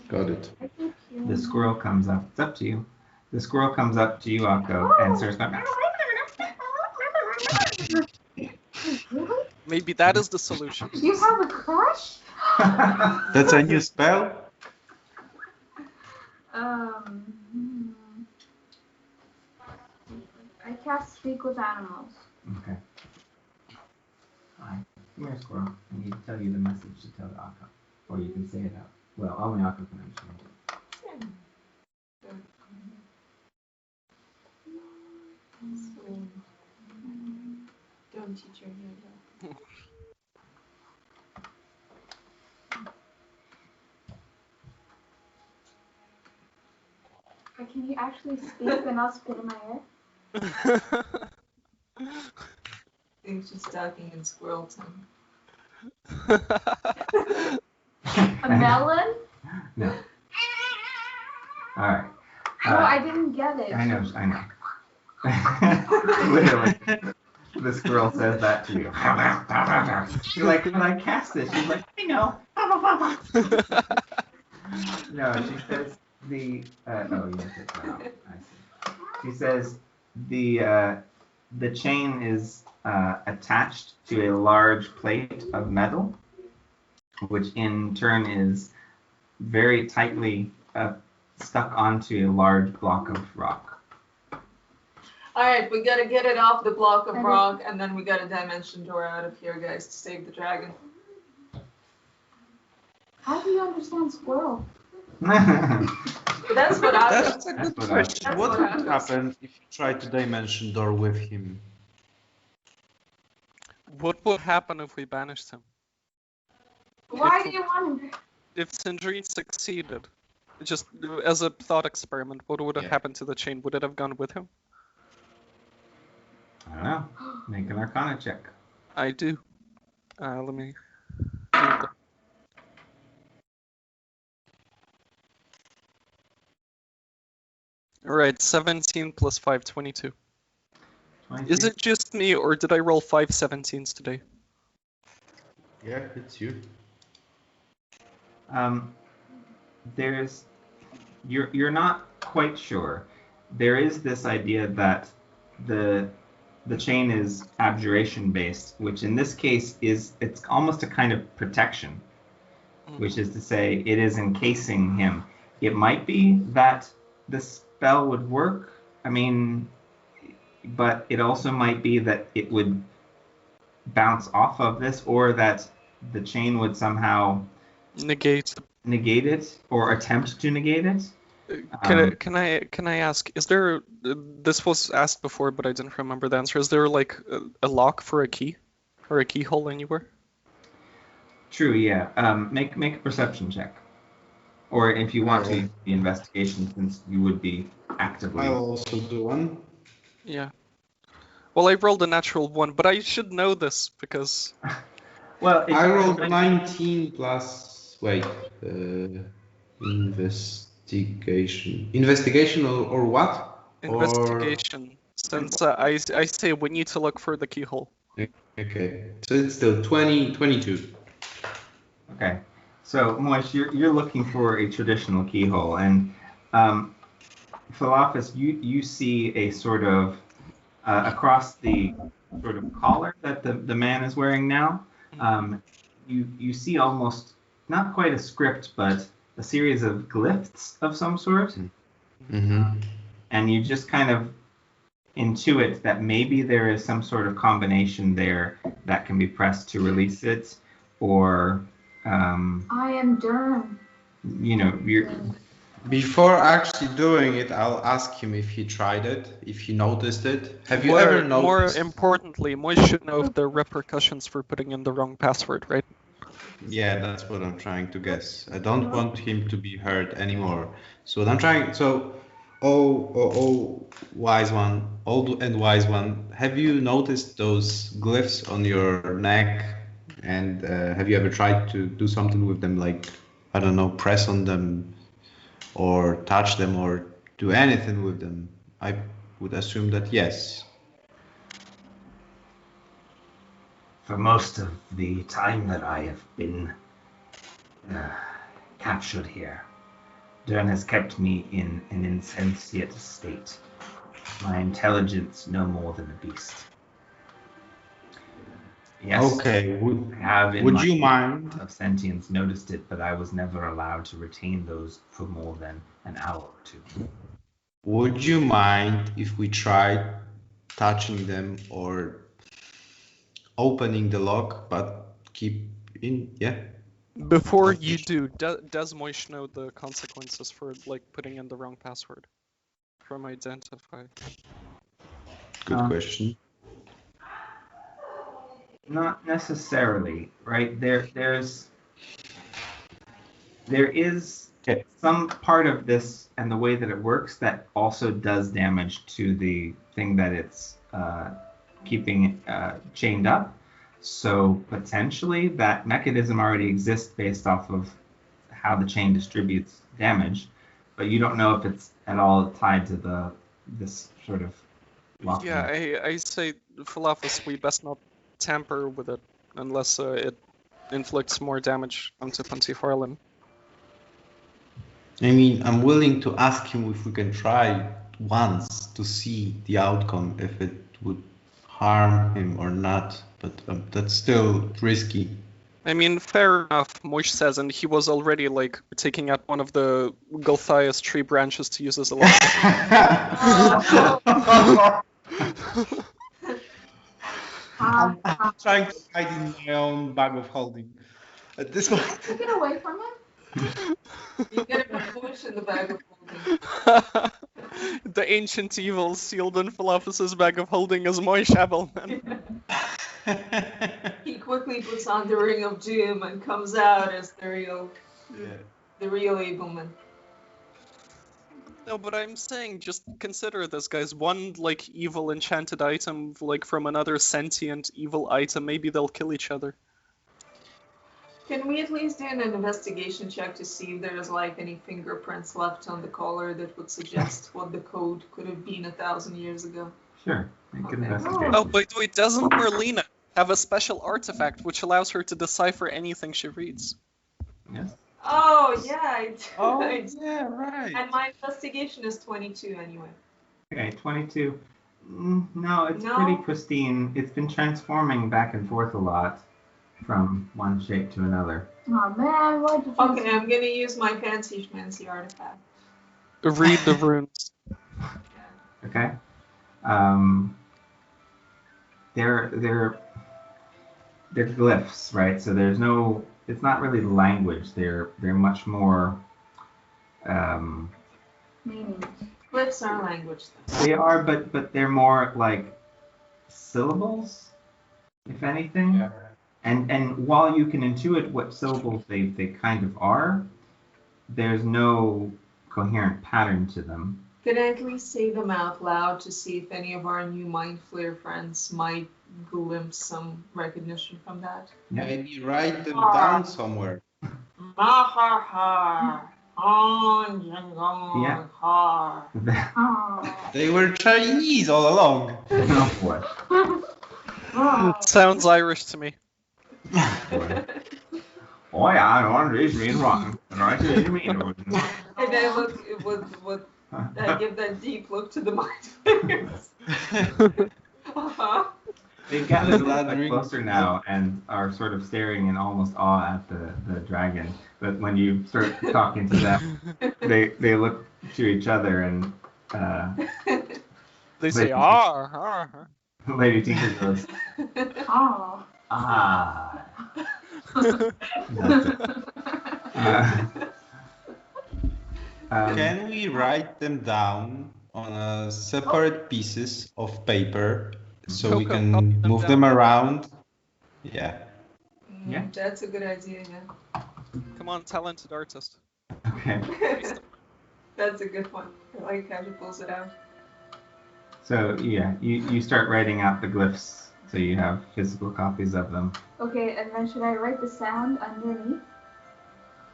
S5: Got it.
S1: The squirrel comes up. It's up to you. The squirrel comes up to you, Akko, and starts going.
S4: Maybe that is the solution.
S2: You have a crush?
S5: That's a new spell?
S2: I cast Speak with Animals.
S1: Okay. Hi. Come here, squirrel. I need to tell you the message to tell to Akko. Or you can say it out. Well, only Akko can understand it.
S3: Don't teach your hand.
S2: Can you actually speak and not spit in my ear?
S3: I think she's talking in squirrel tongue.
S2: A melon?
S1: No. All right.
S2: No, I didn't get it.
S1: I know. Literally. The squirrel says that to you. You're like, when I cast this, she's like, I know. No, she says the. Oh, you took that out. I see. She says the chain is attached to a large plate of metal, which in turn is very tightly stuck onto a large block of rock.
S3: All right, we gotta get it off the block of rock, and then we got a dimension door out of here, guys, to save the dragon.
S2: How do you understand squirrel?
S3: That's what happens.
S5: That's a good question. What would happen if you tried to dimension door with him?
S4: What would happen if we banished him?
S2: Why do you want him?
S4: If Syndra succeeded, just as a thought experiment, what would have happened to the chain? Would it have gone with him?
S1: I don't know. Make an Arcana check.
S4: I do. Let me. Alright, 17 plus 5, 22.
S1: 22.
S4: Is it just me, or did I roll 5 17s today?
S5: Yeah, it's you.
S1: You're not quite sure. There is this idea that the chain is abjuration based, which in this case it's almost a kind of protection, which is to say it is encasing him. It might be that the spell would work. I mean, but it also might be that it would bounce off of this, or that the chain would somehow
S4: negate
S1: it or attempt to negate it.
S4: Can I ask? Is there? This was asked before, but I didn't remember the answer. Is there like a lock for a key, or a keyhole anywhere?
S1: True. Yeah. Make a perception check, or if you want to, the investigation, since you would be actively.
S5: I'll also do one.
S4: Yeah. Well, I rolled a natural 1, but I should know this because.
S1: Well,
S5: I rolled 19 plus. Wait. Investigation or what?
S4: Investigation. Since I say we need to look for the keyhole.
S5: Okay. So it's still 22.
S1: Okay. So, Moish, you're looking for a traditional keyhole, and Philophus, you see a sort of across the sort of collar that the man is wearing now. You see almost not quite a script, but a series of glyphs of some sort.
S5: Mm-hmm.
S1: And you just kind of intuit that maybe there is some sort of combination there that can be pressed to release it, or
S2: I am Durham.
S1: You're.
S5: Before actually doing it, I'll ask him if he tried it, if he noticed it. Have you ever noticed?
S4: More importantly, Moish should know if there are repercussions for putting in the wrong password, right?
S5: Yeah, that's what I'm trying to guess. I don't want him to be hurt anymore. So what I'm trying. So, wise one, old and wise one. Have you noticed those glyphs on your neck? And have you ever tried to do something with them, like, I don't know, press on them, or touch them, or do anything with them? I would assume that yes.
S7: For most of the time that I have been captured here, Dern has kept me in an insensate state. My intelligence no more than a beast. Yes.
S5: Okay.
S7: Would
S5: you mind?
S7: Of sentience noticed it, but I was never allowed to retain those for more than an hour or two.
S5: Would you mind if we tried touching them or opening the lock, but keep in? Yeah.
S4: Before you do, does Moish know the consequences for like putting in the wrong password from Identify?
S5: Good question.
S1: Not necessarily, right? There is some part of this and the way that it works that also does damage to the thing that it's keeping chained up. So potentially that mechanism already exists based off of how the chain distributes damage, but you don't know if it's at all tied to this sort of locking.
S4: Yeah, I say, Philophus, we best not tamper with it unless it inflicts more damage onto Pontifarlan.
S5: I mean, I'm willing to ask him if we can try once to see the outcome, if it would harm him or not, but that's still risky.
S4: I mean, fair enough, Moish says, and he was already, like, taking out one of the Gulthias tree branches to use as a lock.
S5: I'm trying to hide in my own bag of holding. At this point...
S2: Take it away from him.
S3: You get a push in the bag of holding.
S4: The ancient evil sealed in Philophus's bag of holding is Moish Abelman.
S3: He quickly puts on the Ring of Doom and comes out as the real Abelman.
S4: No, but I'm saying, just consider this, guys. One, like, evil enchanted item, like, from another sentient evil item, maybe they'll kill each other.
S3: Can we at least do an investigation check to see if there's, like, any fingerprints left on the collar that would suggest what the code could have been 1,000 years ago?
S1: Sure, make an
S3: Okay.
S1: investigation.
S4: Oh, but wait, doesn't Merlina have a special artifact which allows her to decipher anything she reads?
S1: Yes.
S3: Oh, yeah, I do.
S5: Oh,
S3: I do.
S5: yeah, right.
S3: And my investigation is 22 anyway.
S1: Okay, 22. No, it's
S3: No?
S1: pretty pristine. It's been transforming back and forth a lot from one shape to another.
S2: Oh man, why'd you
S3: Okay, I'm gonna use my fancy schmancy artifact.
S4: Read the runes.
S1: Okay. They're glyphs, right? So there's no. It's not really language. They're much more.
S2: meaning?
S3: Glyphs are language then.
S1: They are, but they're more like syllables, if anything.
S5: Yeah.
S1: And while you can intuit what syllables they kind of are, there's no coherent pattern to them.
S3: Can I at least say them out loud to see if any of our new Mind Flayer friends might glimpse some recognition from that?
S1: Yeah.
S5: Maybe write them down somewhere.
S3: Yeah.
S5: They were Chinese all along.
S1: Oh boy.
S4: Sounds Irish to me.
S1: Oh yeah, I want to mean wrong. Right, you mean.
S3: And I look with I give that deep look to the Mind Flayers.
S1: They've gathered a little bit closer now and are sort of staring in almost awe at the dragon. But when you start talking to them, they look to each other and
S4: They say, "Ah."
S1: Lady Tinker goes,
S2: Oh.
S1: ah. That's it.
S5: Can we write them down on separate pieces of paper so we
S4: Coco,
S5: can
S4: copy them
S5: move
S4: down.
S5: them around? Yeah.
S1: Yeah.
S3: That's a good idea, yeah.
S4: Come on, talented artist.
S1: Okay.
S3: That's a good one. I like how she pulls it out.
S1: So yeah, you start writing out the glyphs so you have physical copies of them.
S2: Okay, and then should I write the sound underneath?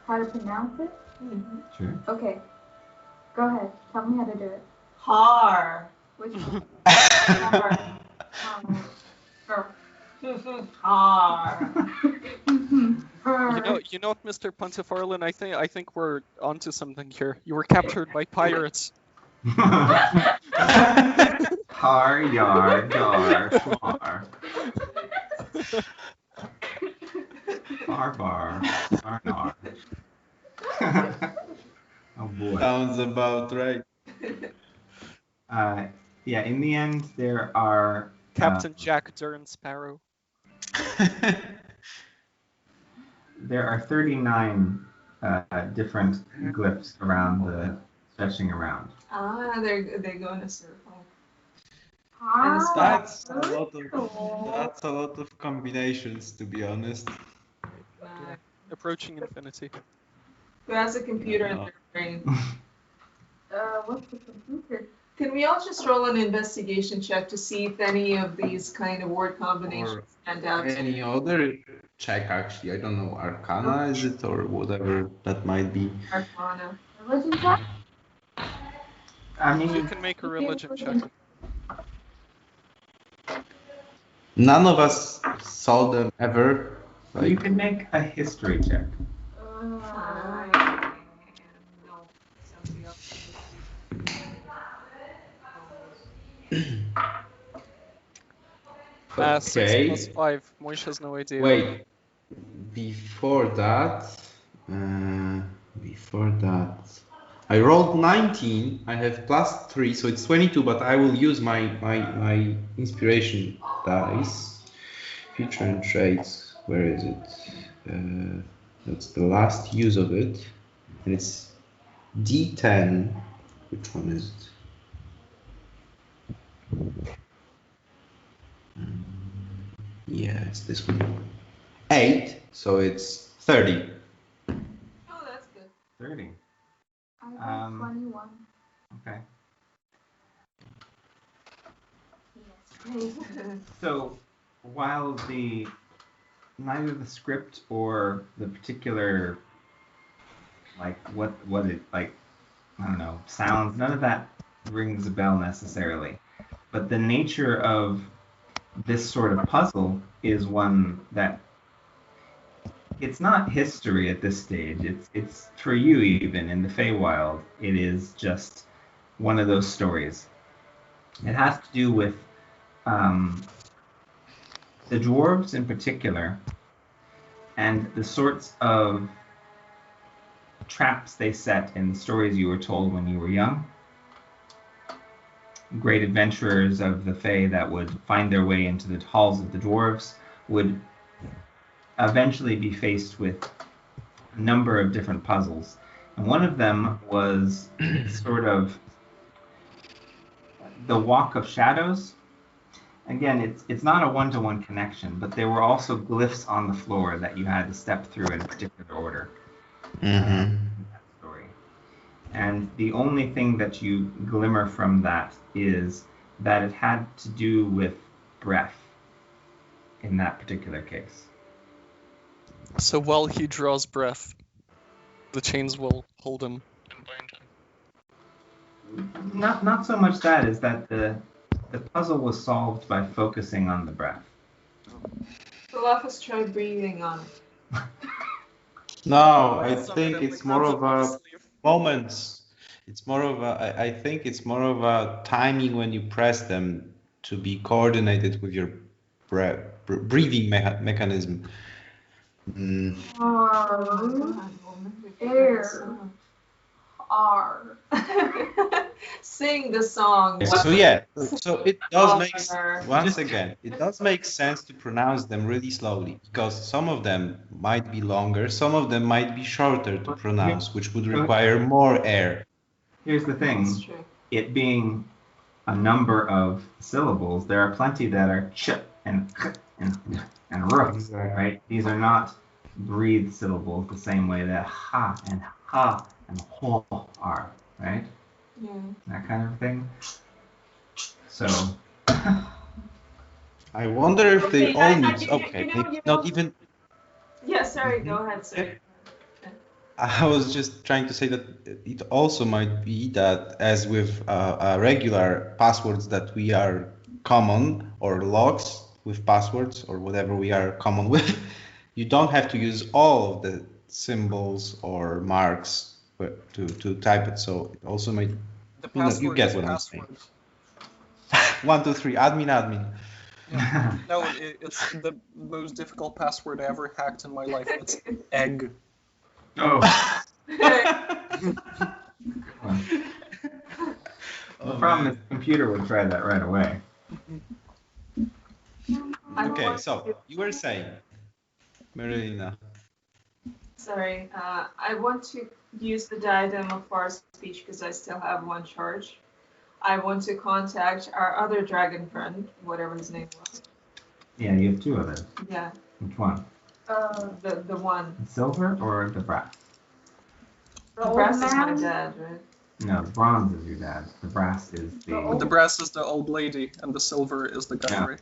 S2: How to pronounce it?
S3: Mm-hmm.
S1: Sure.
S2: Okay. Go ahead. Tell me how to do it.
S3: Har.
S2: Which one?
S3: Har. Har.
S4: You know what, Mr. Pontifarlan? I think we're onto something here. You were captured by pirates.
S1: Har, yar, dar, schmar. Bar, arnar. Oh boy.
S5: Sounds about right.
S1: Yeah, in the end, there are
S4: Captain Jack Durn Sparrow.
S1: there are 39 different glyphs around the stretching around.
S3: Ah, they go in a circle.
S5: That's a lot of combinations, to be honest.
S4: Approaching infinity.
S3: Who has a computer in their brain?
S2: What's the computer?
S3: Can we all just roll an investigation check to see if any of these kind of word combinations
S5: Or
S3: stand out?
S5: any other check, actually. I don't know, Arcana is it, or whatever that might be.
S3: Arcana.
S2: Religion check?
S1: I
S4: You
S1: mean,
S4: can make a religion check.
S5: None of us saw them ever.
S1: you can make a history check.
S3: No, somebody else.
S4: 6 + 5. Moish has no idea.
S5: Wait. Before that, I rolled 19. I have +3, so it's 22. But I will use my inspiration dice. Feature and traits. Where is it? That's the last use of it, and it's D10. Which one is it? Yeah, it's this one. 8, so it's 30.
S3: Oh, that's good.
S1: 30.
S2: I got 21.
S1: Okay.
S2: Yes.
S1: So while neither the script or the particular what it like, I don't know, sounds, none of that rings a bell necessarily. But the nature of this sort of puzzle is one that it's not history at this stage. It's for you even in the Feywild. It is just one of those stories. It has to do with the dwarves in particular, and the sorts of traps they set in the stories you were told when you were young. Great adventurers of the Fae that would find their way into the halls of the dwarves would eventually be faced with a number of different puzzles. And one of them was sort of the Walk of Shadows. Again, it's not a one-to-one connection, but there were also glyphs on the floor that you had to step through in a particular order. In that story. And the only thing that you glimmer from that is that it had to do with breath in that particular case.
S4: So while he draws breath, the chains will hold him and bind him.
S1: Not so much that, is that the puzzle was solved by focusing on the breath.
S3: Philofus tried breathing on it.
S5: No, I think it's more of a moments. It's more of a. I think it's more of a timing when you press them to be coordinated with your breathing mechanism.
S2: Air. R.
S3: Sing the song.
S5: So yeah, so it does make it does make sense to pronounce them really slowly, because some of them might be longer, some of them might be shorter to pronounce, which would require more air.
S1: Here's the thing, it being a number of syllables, there are plenty that are ch and r, right? These are not breathed syllables the same way that ha and ho are, right?
S3: Yeah.
S1: That kind of thing. So
S5: I wonder if they all need. Not even.
S3: Yeah, sorry. Go ahead, sir.
S5: I was just trying to say that it also might be that, as with regular passwords that we are common, or locks with passwords or whatever we are common with, you don't have to use all of the symbols or marks to type it. So it also might. You get what I'm saying. 1, 2, 3. Admin.
S4: Yeah. No, it's the most difficult password I ever hacked in my life. It's egg.
S1: Oh. The problem is the computer would try that right away.
S5: Okay, so you were saying, Marilina.
S3: Sorry, I want to use the diadem of far speech because I still have one charge. I want to contact our other dragon friend, whatever his name was.
S1: Yeah, you have 2 others.
S3: Yeah.
S1: Which one?
S3: The one.
S1: The silver or the brass?
S3: The brass is my dad, right?
S1: No, the bronze is your dad. The brass is
S4: The brass is the old lady, and the silver is the guy.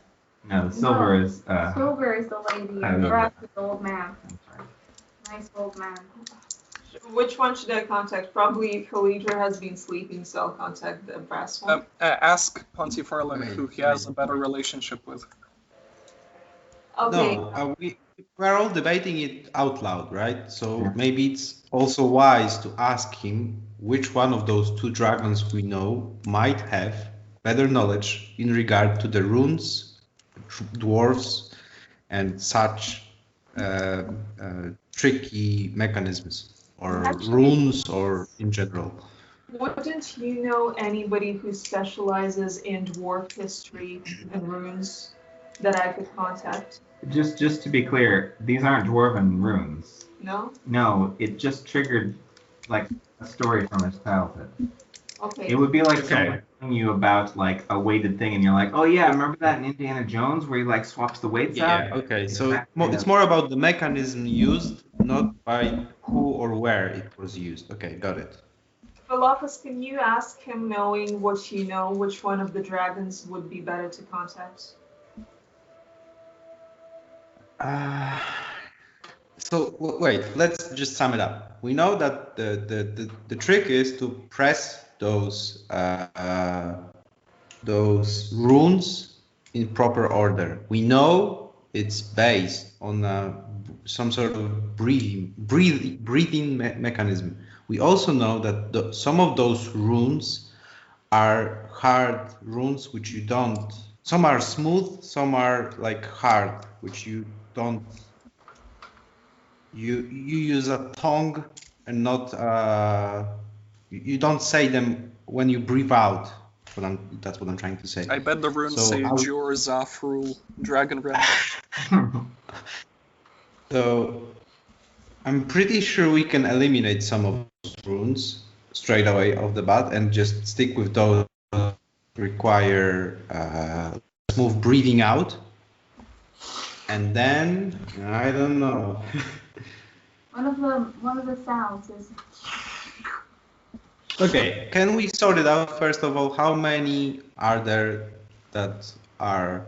S1: No, the silver is.
S2: Silver is the lady, and the brass is the old man. Nice old man.
S3: Which one should I contact? Probably if Halidra has been sleeping, so I'll contact the brass one.
S4: Ask Pontifarlan, who he has a better relationship with.
S3: Okay.
S5: No, we're all debating it out loud, right? So maybe it's also wise to ask him which one of those 2 dragons we know might have better knowledge in regard to the runes, dwarves, and such tricky mechanisms, or runes, or in general.
S3: Wouldn't you know anybody who specializes in dwarf history and runes that I could contact?
S1: Just to be clear, these aren't dwarven runes.
S3: No?
S1: No, it just triggered like a story from his childhood.
S3: Okay.
S1: It would be like someone telling you about like a weighted thing, and you're like, oh yeah, remember that in Indiana Jones where he like swaps the weights out?
S5: Yeah, okay. So it's more about the mechanism used, not by who or where it was used. Okay, got it.
S3: Philofus, can you ask him, knowing what you know, which one of the dragons would be better to contact?
S5: So wait, let's just sum it up. We know that the trick is to press those runes in proper order. We know it's based on some sort of breathing mechanism. We also know that some of those runes are hard runes, which you don't. Some are smooth, some are like hard, which you don't. You use a tongue and not. You don't say them when you breathe out. That's what I'm trying to say.
S4: I bet the runes say Jor Zafrul, Dragon Realm.
S5: So I'm pretty sure we can eliminate some of those runes straight away off the bat and just stick with those that require smooth breathing out. And then I don't know.
S2: One of the sounds is.
S5: Okay, can we sort it out first of all? How many are there that are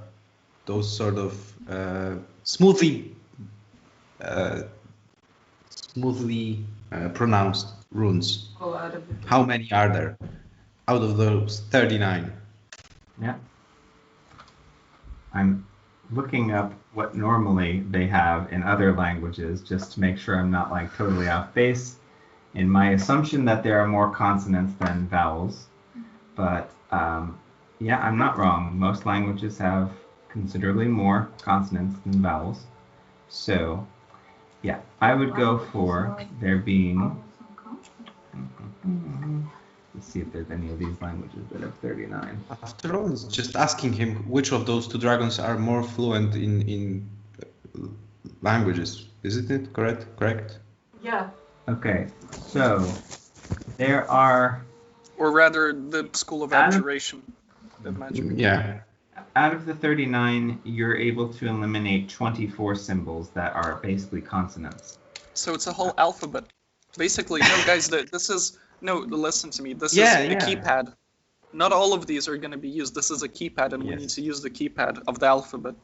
S5: those sort of smoothly pronounced runes? How many are there out of those 39?
S1: Yeah. I'm looking up what normally they have in other languages just to make sure I'm not like totally off base in my assumption that there are more consonants than vowels. But yeah, I'm not wrong. Most languages have considerably more consonants than vowels. So yeah, I would go for there being. Let's see if there's any of these languages that have 39.
S5: After all, it's just asking him which of those two dragons are more fluent in languages. Isn't it correct?
S3: Yeah.
S1: Okay, so there are.
S4: Or rather, the School of Abjuration.
S5: Yeah.
S1: Out of the 39, you're able to eliminate 24 symbols that are basically consonants.
S4: So it's a whole alphabet. Basically, no, guys, this is... No, listen to me. This is a keypad. Not all of these are going to be used. This is a keypad, and we need to use the keypad of the alphabet.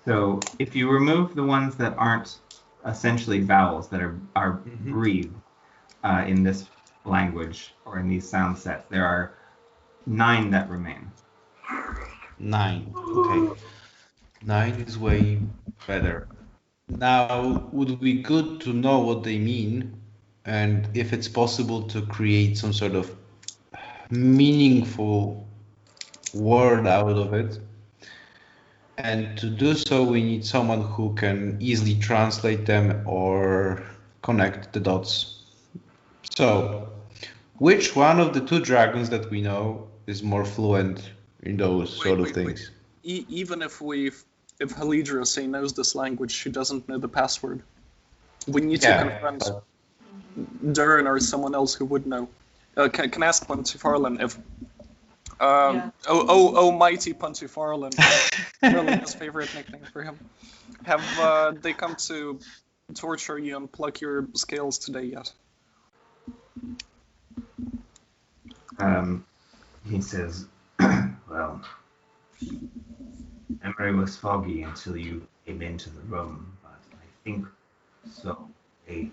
S1: So if you remove the ones that aren't essentially vowels, that are breathed in this language or in these sound sets, there are 9 that remain.
S5: 9. Okay. 9 is way better. Now, would be good to know what they mean, and if it's possible to create some sort of meaningful word out of it. And to do so, we need someone who can easily translate them or connect the dots. So, which one of the two dragons that we know is more fluent in those sort of things?
S4: Even if Halidra, say, knows this language, she doesn't know the password. We need to confront Durin or someone else who would know. Can ask Pontifarlan if... Oh, mighty Pontifarlan. Really his favorite nickname for him. Have they come to torture you and pluck your scales today yet?
S7: He says, well, memory was foggy until you came into the room, but I think so. They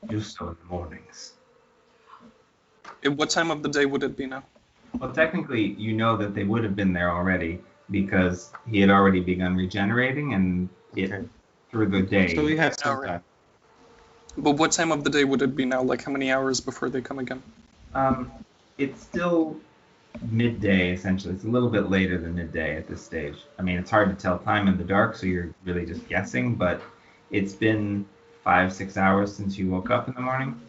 S7: do so in the mornings.
S4: What time of the day would it be now?
S1: Well, technically, you know that they would have been there already because he had already begun regenerating and through the day.
S5: So we have some time.
S4: But what time of the day would it be now? Like how many hours before they come again?
S1: It's still midday, essentially. It's a little bit later than midday at this stage. I mean, it's hard to tell time in the dark, so you're really just guessing, but it's been 5-6 hours since you woke up in the morning.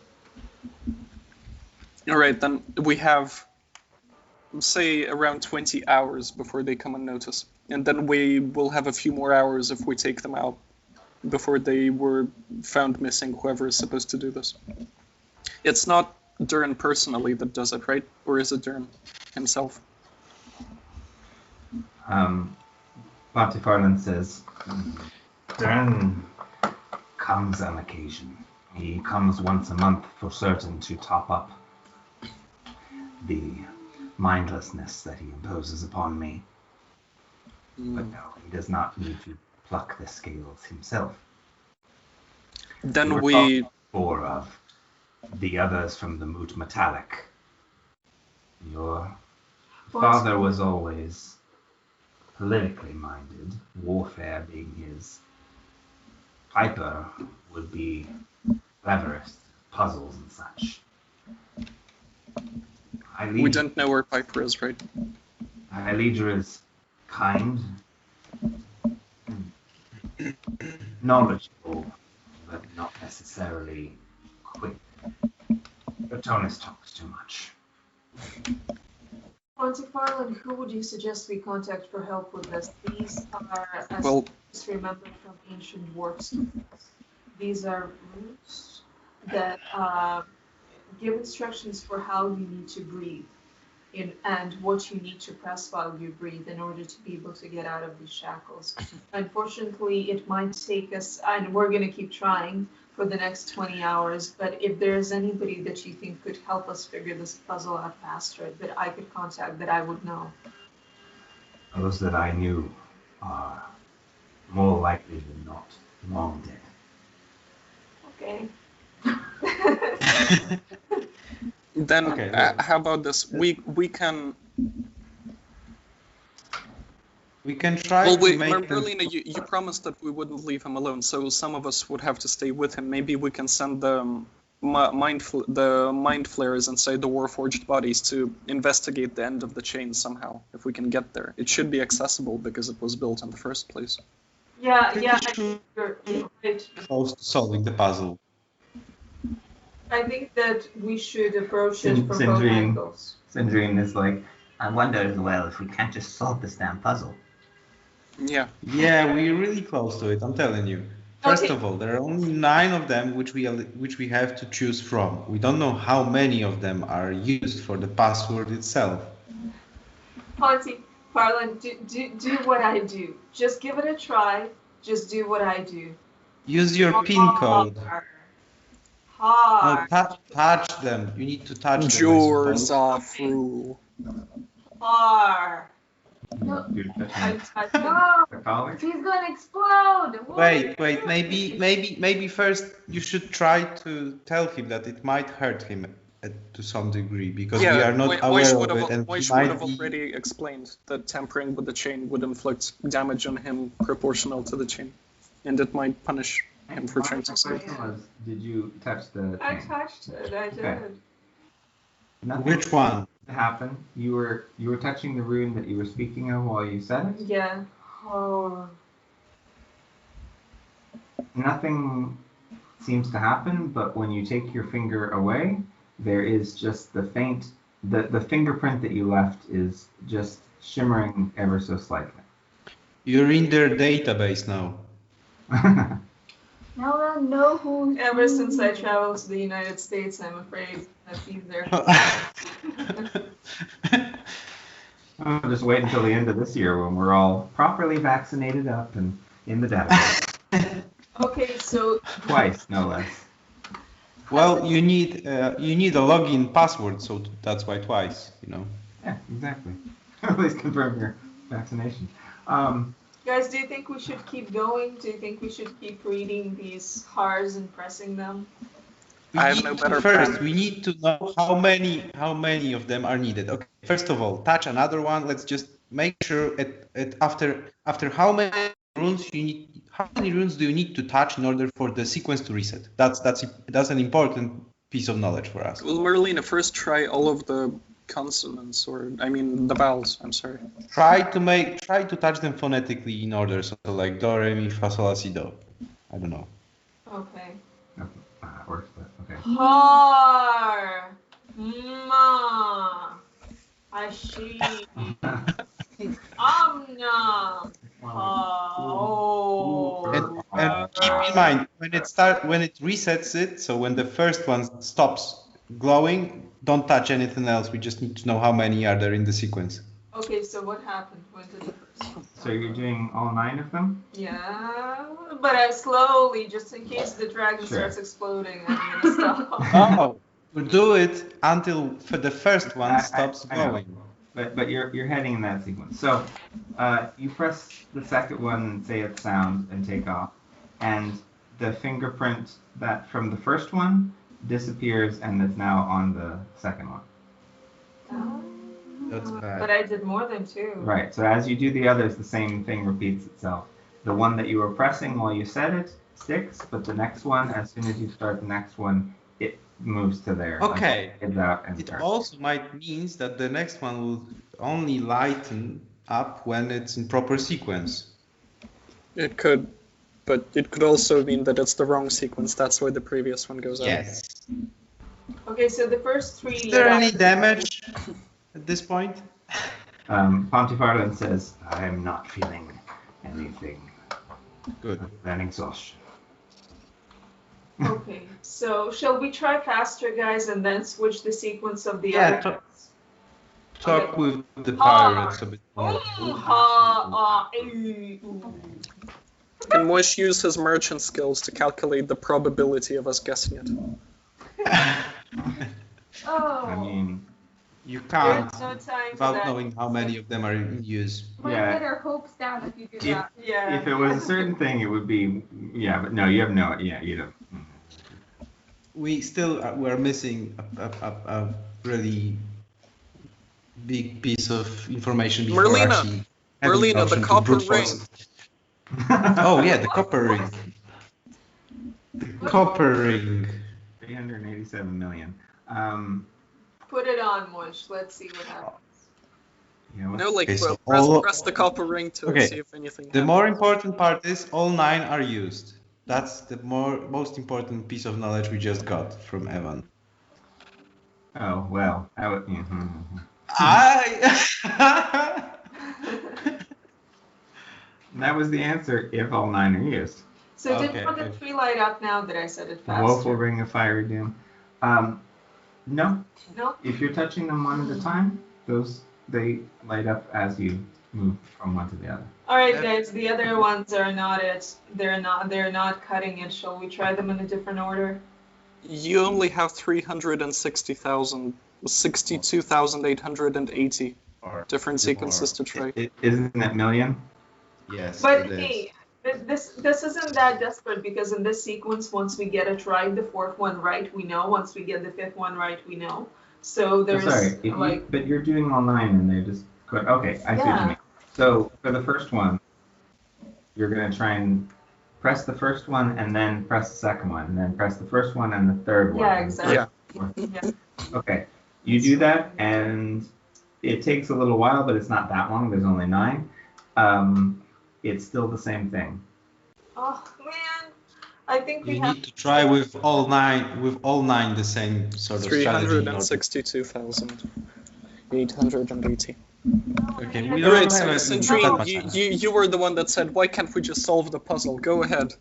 S4: All right, then we have, say, around 20 hours before they come and notice. And then we will have a few more hours if we take them out before they were found missing, whoever is supposed to do this. It's not Durin personally that does it, right? Or is it Durin himself?
S1: Pontifarlan says,
S7: Durin comes on occasion. He comes once a month for certain to top up the mindlessness that he imposes upon me. But no, he does not need to pluck the scales himself.
S4: Then we...
S7: Or of the others from the Moot Metallic. Your father was always politically minded, warfare being his, Piper would be cleverest, puzzles and such.
S4: We don't know where Piper is, right?
S7: Alidra is kind, knowledgeable, but not necessarily quick. Bertonis talks too much.
S3: Pontifarlan, who would you suggest we contact for help with this? These are, as just remembered from ancient war stories, these are runes that give instructions for how you need to breathe and what you need to press while you breathe in order to be able to get out of these shackles. Unfortunately, it might take us, and we're going to keep trying for the next 20 hours, but if there's anybody that you think could help us figure this puzzle out faster, that I could contact, that I would know.
S7: Those that I knew are more likely than not long dead.
S3: Okay.
S4: Then how about this? We can
S5: try to make
S4: Merlina, you promised that we wouldn't leave him alone, so some of us would have to stay with him. Maybe we can send the mind flayers inside the Warforged bodies to investigate the end of the chain somehow, if we can get there. It should be accessible because it was built in the first place.
S3: Yeah, I think you're right.
S5: Close to solving the puzzle.
S3: I think that we should approach it from both angles.
S1: Syndrine is like, I wonder as well if we can't just solve this damn puzzle.
S4: Yeah.
S5: Yeah, we're really close to it, I'm telling you. First of all, there are only 9 of them which we have to choose from. We don't know how many of them are used for the password itself.
S3: Pontifarlan, do what I do. Just give it a try. Just do what I do.
S5: Use your PIN code.
S3: Hard.
S5: No, touch them. You need to touch them.
S4: Jaws off rule.
S3: Hard.
S2: No.
S3: I touched
S2: No. He's gonna explode.
S5: Wait. Maybe first you should try to tell him that it might hurt him to some degree because we are not aware of it, and
S4: Moish would have already explained that tampering with the chain would inflict damage on him proportional to the chain, and it might punish him for trying to save him.
S1: Did you touch the chain?
S3: I touched it. I did.
S1: Okay. Nothing
S5: Which one?
S1: happened. You were touching the rune that you were speaking of while you said it.
S3: Yeah. Oh.
S1: Nothing seems to happen, but when you take your finger away, there is just the fingerprint that you left is just shimmering ever so slightly.
S5: You're in their database now.
S2: Now they'll know who.
S3: Ever since I traveled to the United States, I'm afraid that he's there.
S1: I'll just wait until the end of this year when we're all properly vaccinated up and in the database.
S3: Okay, so
S1: Twice, no less.
S5: Well, you need a login password, so that's why twice, you know.
S1: Yeah, exactly. At least confirm your vaccination.
S3: guys, do you think we should keep going? Do you think we should keep reading these hearts and pressing them?
S4: I have no better
S5: First,
S4: plan.
S5: we need to know how many of them are needed. Okay. First of all, touch another one. Let's just make sure after how many runes you need. How many runes do you need to touch in order for the sequence to reset? That's an important piece of knowledge for us.
S4: Well, Merlina, first try all of the consonants, the vowels. I'm sorry.
S5: Try to touch them phonetically in order, so like do, re, mi, fa, sol, la, si, do. I don't know.
S3: Okay.
S1: That works, but okay.
S3: Har, ma, ashi, amna, oh.
S5: And keep in mind when it resets it. So when the first one stops glowing, don't touch anything else. We just need to know how many are there in the sequence.
S3: Okay, so what happened? When did the first one stop?
S1: So you're doing all 9 of them?
S3: Yeah, but I slowly, just in case the dragon
S1: Sure.
S3: starts exploding, I'm gonna stop.
S5: Oh, we'll do it until the first one stops
S1: I know.
S5: glowing.
S1: But you're heading in that sequence. So you press the second one, say its sound, and take off, and the fingerprint that from the first one disappears and is now on the second one.
S5: That's bad.
S3: But I did more than 2.
S1: Right. So as you do the others, the same thing repeats itself. The one that you were pressing while you said it sticks, but the next one, as soon as you start the next one, it moves to there.
S5: Okay.
S1: Like, out and
S5: It
S1: starts.
S5: also might means that the next one will only lighten up when it's in proper sequence.
S4: It could, but it could also mean that it's the wrong sequence. That's why the previous one goes out.
S5: Yes.
S3: Okay, so the first 3.
S5: Is there any damage at this point?
S1: Pontifarlan says, I'm not feeling anything.
S5: Good.
S1: Than exhaustion.
S3: Okay, so shall we try faster, guys, and then switch the sequence of the
S5: Yeah,
S3: other?
S5: Talk with the pirates a bit more.
S4: Can Moish use his merchant skills to calculate the probability of us guessing it?
S3: Oh.
S1: I mean,
S5: you can't
S3: There's no time for
S5: without
S3: that.
S5: knowing how many of them are in use.
S2: Might
S1: Yeah.
S2: get our hopes down if you do
S1: If-
S2: that.
S3: Yeah.
S1: if it was a certain thing, it would be, yeah, but no, you have no, yeah, you don't.
S5: We still we're missing a really big piece of information before
S4: Merlina!
S5: actually having
S4: Merlina, the
S5: option to
S4: copper
S5: brute force
S4: ring.
S5: it. Oh yeah, the copper ring. The copper ring.
S1: 387 million.
S3: Put it on, Mush. Let's see what happens.
S1: Yeah, what's-
S4: No, like,
S5: Okay, so
S4: well,
S5: all-
S4: press the copper ring to
S5: Okay,
S4: see if anything
S5: The
S4: happens.
S5: more important part is all 9 are used. That's the most important piece of knowledge we just got from Evan.
S1: Oh, well, I would, that was the answer if all 9 are used.
S3: So did
S5: Okay,
S3: one of the
S5: okay.
S3: 3 light up now that I said it
S1: The woeful
S3: faster?
S1: ring of fiery doom. No,
S3: No?
S1: if you're touching them one at a time, they light up as you move from one to the other.
S3: All right, guys. The other ones are not it. They're not cutting it. Shall we try them in a different order?
S4: You only have 62,880 different sequences to try.
S1: Isn't it million?
S5: Yes,
S3: But
S5: it is.
S3: hey, this isn't that desperate because in this sequence, once we get it right, the 4th one right, we know. Once we get the 5th one right, we know. So there's
S1: Sorry, but you're doing all 9 and they're just okay. I see what you mean. So for the first one, you're gonna try and press the first one and then press the second one and then press the first one and the third one.
S3: Yeah, exactly.
S4: Yeah.
S1: Okay, you do that and it takes a little while, but it's not that long. There's only 9. It's still the same thing.
S3: Oh man, I think we
S5: You
S3: have
S5: need to try with all 9 the same sort of strategy.
S4: 362,880.
S5: Okay, we
S4: Alright,
S5: don't have
S4: so
S5: that
S4: Sandrine,
S5: much time.
S4: you were the one that said, why can't we just solve the puzzle? Go ahead.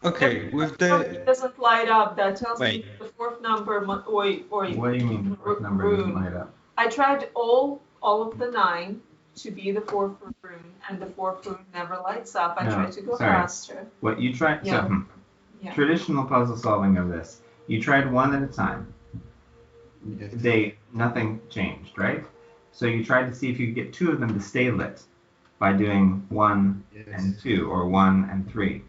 S5: Okay, with
S3: it
S5: the
S3: doesn't light up. That tells
S5: Wait.
S3: me the 4th number.
S1: What do you mean the fourth number doesn't light up?
S3: I tried all of the 9 to be the 4th rune, and the 4th rune never lights up. I
S1: No,
S3: tried to go
S1: sorry.
S3: faster.
S1: What you tried?
S3: Yeah.
S1: So,
S3: Yeah.
S1: traditional puzzle solving of this, you tried one at a time. Nothing changed, right? So you tried to see if you could get 2 of them to stay lit by doing 1 and 2 or 1 and 3.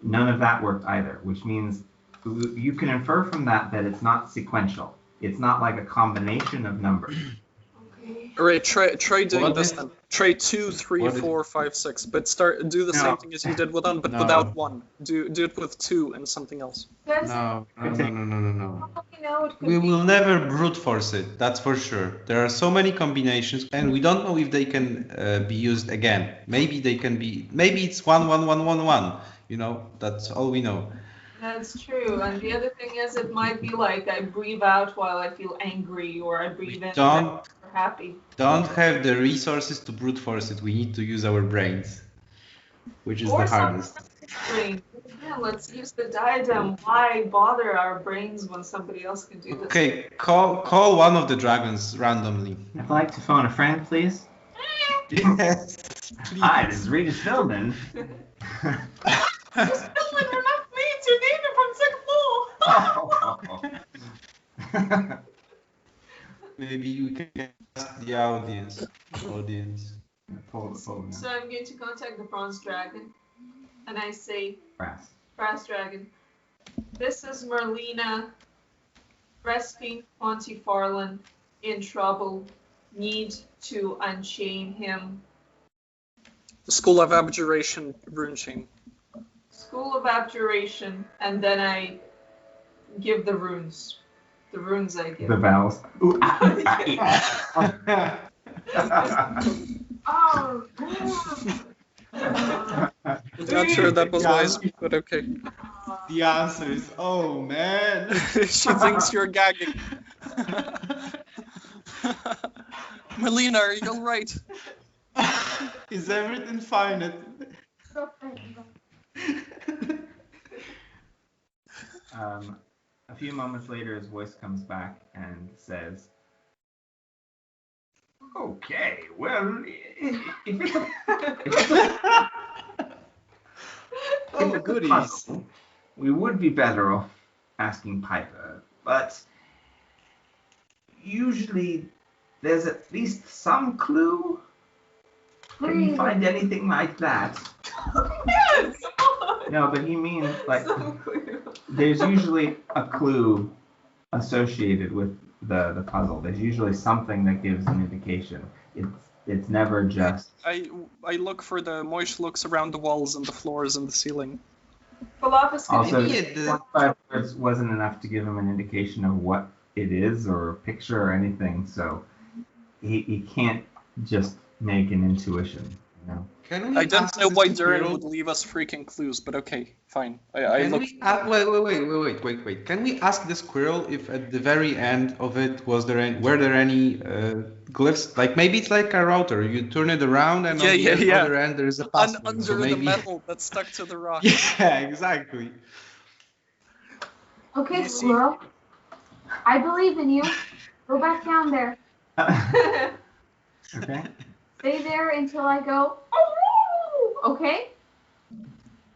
S1: None of that worked either, which means you can infer from that it's not sequential. It's not like a combination of numbers.
S3: Okay.
S4: Alright, try doing
S5: What
S4: this
S5: if-
S4: then. Try 2, 3,
S5: What if-
S4: 4, 5, 6, but do the
S1: No.
S4: same thing as you did with 1, but
S5: No.
S4: without 1. Do it with 2 and something else.
S3: Guys,
S5: No.
S3: how do we know it could
S5: We
S3: be?
S5: will never brute force it, that's for sure. There are so many combinations, and we don't know if they can be used again. Maybe they can be. Maybe it's 1, 1, 1, 1, 1. You know, that's all we know.
S3: That's true. And the other thing is, it might be like I breathe out while I feel angry, or I breathe in
S5: don't-
S3: when I'm happy.
S5: Don't have the resources to brute force it. We need to use our brains, which is
S3: Or
S5: the hardest.
S3: Brain. Yeah, let's use the diadem. Why bother our brains when somebody else can do this?
S5: Okay, call one of the dragons randomly.
S1: I'd like to phone a friend, please.
S5: Yes.
S1: Hi, this is Regis Philbin.
S3: Just Dylan, we're not mates. You're David from sixth floor.
S5: Maybe we can ask the audience.
S3: So I'm going to contact the bronze dragon, and I say, Brass Dragon, this is Merlina rescuing Pontifarlan in trouble. need to unchain him.
S4: School of Abjuration, rune chain.
S3: School of Abjuration, and then I give the runes. The runes I give.
S1: The vows. Ooh,
S2: Oh,
S4: Not sure that was wise, but okay.
S5: The answer is, oh man.
S4: She thinks you're gagging. Melina, are you alright?
S5: Is everything fine?
S1: A few moments later, his voice comes back and says, "Okay, well, if it's a,
S5: Oh, goodies.
S1: puzzle, we would be better off asking Piper, but usually there's at least some clue. Can you find anything like that?"
S3: Yes!
S1: No, but he means like
S3: So clear.
S1: there's usually a clue associated with the puzzle. There's usually something that gives an indication. It's never just.
S4: I look for the Moish looks around the walls and the floors and the ceiling.
S3: Falafis can
S1: Also,
S3: be
S1: 25 words wasn't enough to give him an indication of what it is or a picture or anything. So he can't just make an intuition. You know.
S5: Can we
S4: I don't
S5: ask
S4: know
S5: the
S4: why Durin
S5: squirrel-
S4: would leave us freaking clues, but okay, fine. I
S5: Can
S4: look.
S5: we wait. Can we ask the squirrel if at the very end of it were there any glyphs? Like maybe it's like a router. You turn it around and on the other end there is a password.
S4: Under
S5: so
S4: the
S5: maybe...
S4: metal that's stuck to the rock.
S5: Yeah, exactly.
S2: okay, squirrel. I believe in you. Go back down there.
S1: Okay.
S2: Stay there until I go. Oh, okay.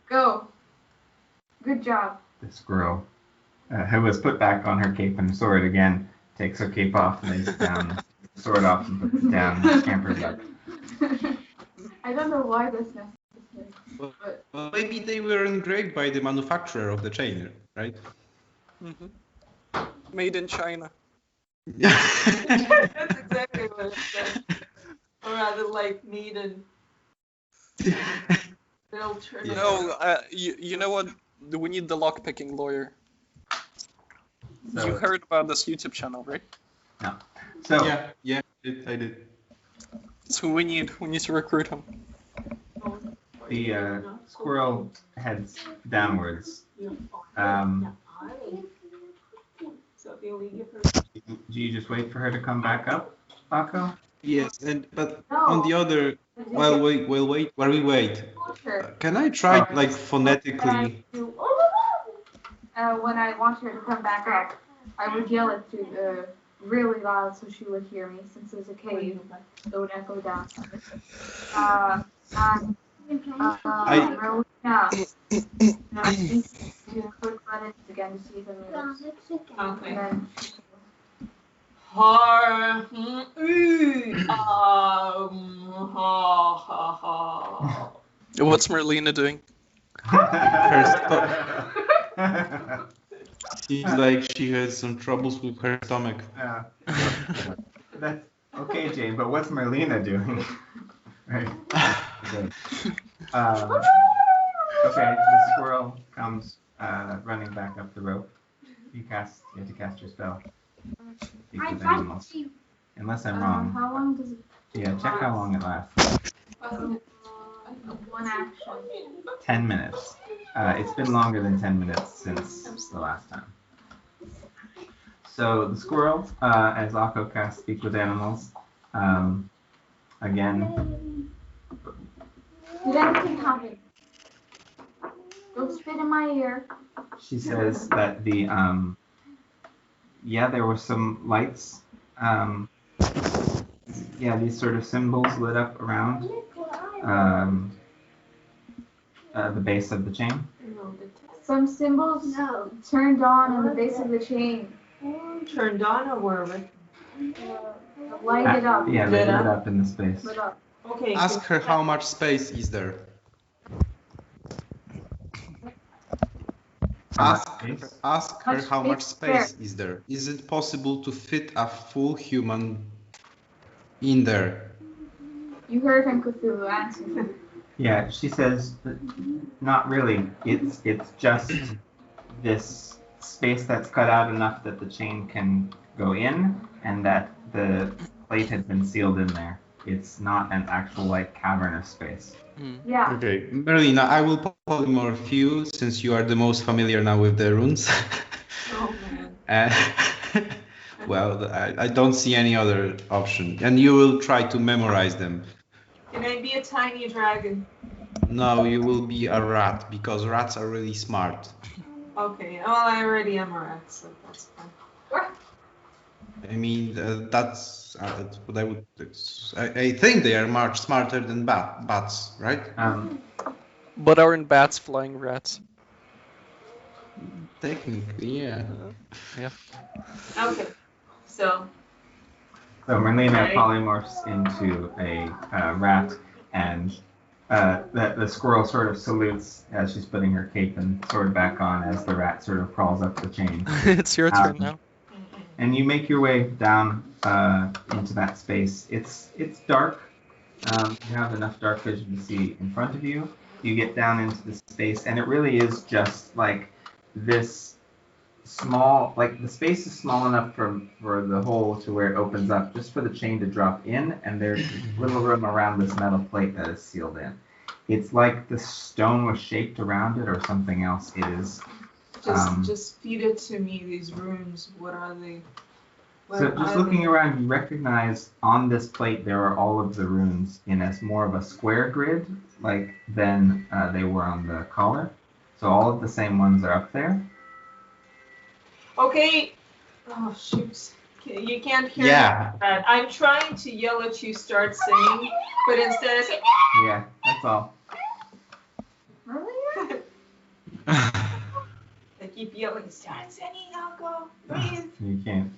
S2: Go. Good job.
S1: The squirrel, who was put back on her cape and sword again, takes her cape off, lays it down, the sword off, and puts it down, and scampers up.
S2: I don't know why this necessary. But
S5: Well, maybe they were engraved by the manufacturer of the chain, right?
S4: Mm-hmm. Made in China.
S3: That's exactly what it said. Or rather, like, need and they'll turn it
S4: No,
S3: around.
S4: you know what? We need the lockpicking lawyer.
S1: So,
S4: You heard about this YouTube channel, right?
S1: no. So,
S5: Yeah, I did.
S4: So we need to recruit him.
S1: the squirrel heads downwards.
S3: So if we give her
S1: Do you just wait for her to come back up, Paco?
S5: Yes, but
S2: no.
S5: on the other, while we wait,
S2: Sure.
S5: can I try like phonetically?
S2: When I want her to come back up, I would yell it to really loud so she would hear me, since there's a cave, so it would echo down. Marlena, I need to click buttons again to see if it moves.
S3: okay.
S2: And then
S3: Ha ha.
S4: What's Merlina doing?
S5: Seems like she has some troubles with her stomach.
S1: That's okay, Jane, but what's Merlina doing? Right. Okay. Okay, the squirrel comes running back up the rope. You have to cast your spell. Speak with animals. Unless I'm wrong.
S2: how long does it
S1: Yeah, check how long it lasts.
S2: one action?
S1: 10 minutes. It's been longer than 10 minutes since the last time. So the squirrel, as Akko casts Speak with Animals, again.
S2: Did anything happen? Don't spit in my ear.
S1: She says that there were some lights. These sort of symbols lit up around the base of the chain.
S2: Some symbols turned on the base of the chain.
S3: Turned on or were it?
S2: Lighted up.
S1: Yeah, they lit up in the space.
S2: Lit up.
S3: Okay.
S5: Ask her how much space is there. Ask her how much space is there. Is it possible to fit a full human in there?
S2: You heard him, Cthulhu, answer.
S1: Yeah, she says, not really. It's just this space that's cut out enough that the chain can go in, and that the plate had been sealed in there. It's not an actual like cavernous space.
S2: Yeah.
S5: Okay, Merlina, I will polymorph you since you are the most familiar now with the runes.
S3: Oh man.
S5: Well, I don't see any other option, and you will try to memorize them.
S3: Can I be a tiny dragon?
S5: No, you will be a rat because rats are really smart.
S3: Okay, well I already am a rat, so that's fine.
S5: I mean, that's what I would. I think they are much smarter than bats, right?
S4: But aren't bats flying rats?
S5: Technically, yeah.
S4: Yeah.
S3: Okay, so
S1: Merlina polymorphs into a rat, and the squirrel sort of salutes as she's putting her cape and sword back on as the rat sort of crawls up the chain.
S4: It's your turn now.
S1: And you make your way down into that space. It's dark. You have enough dark vision to see in front of you. You get down into the space, and it really is just like this small, like the space is small enough for the hole to where it opens up, just for the chain to drop in, and there's little room around this metal plate that is sealed in. It's like the stone was shaped around it or something else. It is.
S3: Just feed it to me, these runes. What are they?
S1: So just looking around, you recognize on this plate there are all of the runes in as more of a square grid, like than they were on the collar. So all of the same ones are up there.
S3: Okay. Oh shoot. You can't hear me. I'm trying to yell at you, start singing, but instead I say.
S1: Yeah, that's all.
S2: Really?
S3: I keep yelling, start singing, Uncle, please.
S1: You can't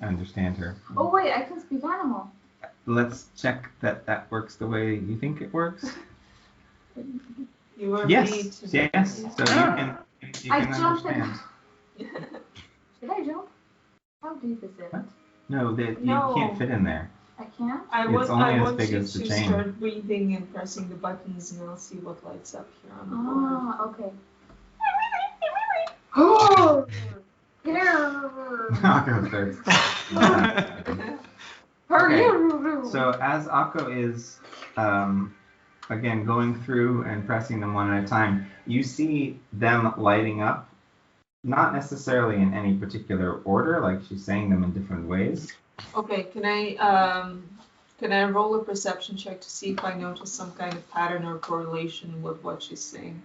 S1: understand her.
S2: Oh wait, I can speak animal.
S1: Let's check that works the way you think it works.
S3: You were
S1: Yes.
S3: So
S1: you can understand.
S2: Should I jump? How deep is it?
S1: What? No, you can't fit in there.
S2: I can't?
S3: I
S1: It's
S3: want
S1: only as
S3: you
S1: big as the
S3: to
S1: chain.
S3: start breathing and pressing the buttons, and I'll see what lights up here on the board.
S2: Ah, okay. Oh!
S1: Akko starts. Okay. So as Akko is again going through and pressing them one at a time, you see them lighting up, not necessarily in any particular order, like she's saying them in different ways.
S3: Okay, can I roll a perception check to see if I notice some kind of pattern or correlation with what she's saying?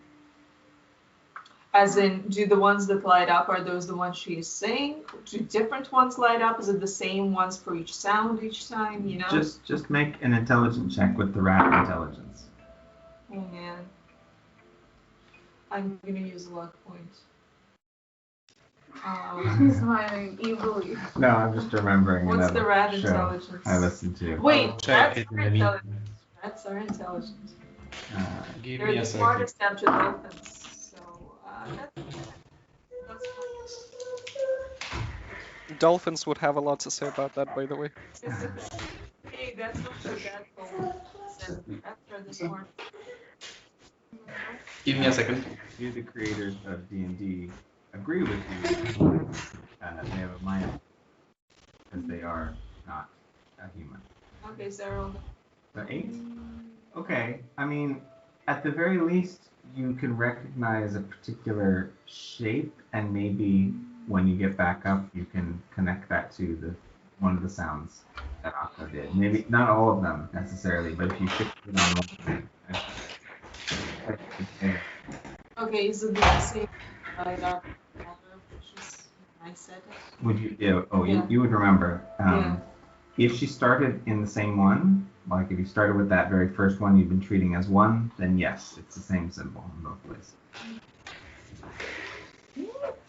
S3: As in, do the ones that light up, are those the ones she is saying? Do different ones light up? Is it the same ones for each sound each time, you know?
S1: Just make an intelligence check with the rat intelligence.
S3: Oh man. I'm gonna use a luck point.
S2: She's smiling evilly.
S1: No, I'm just remembering.
S3: What's the rat
S1: show
S3: intelligence?
S1: I listened to.
S3: Wait,
S5: check
S3: rats
S5: it
S3: are
S5: in a minute.
S3: intelligent. Rats are intelligent.
S5: Give
S3: They're
S5: me a
S3: the
S5: second.
S3: smartest after dolphins. So that's
S4: Dolphins would have a lot to say about that, by the way.
S3: hey, that's not so bad. Rats are the smart.
S5: Give me a second.
S1: You, the creators of D&D, agree with you. They have a mind because they are not a human.
S3: Okay, Sarah.
S1: The 8? Okay. I mean, at the very least, you can recognize a particular shape, and maybe when you get back up, you can connect that to one of the sounds that Akko did. Maybe not all of them necessarily, but if you fix it on one.
S3: Okay, is it the same which is I said it?
S1: Would you? Yeah. Oh,
S3: Yeah.
S1: You would remember.
S3: Yeah.
S1: If she started in the same one, like if you started with that very first one you've been treating as one, then yes, it's the same symbol in both places.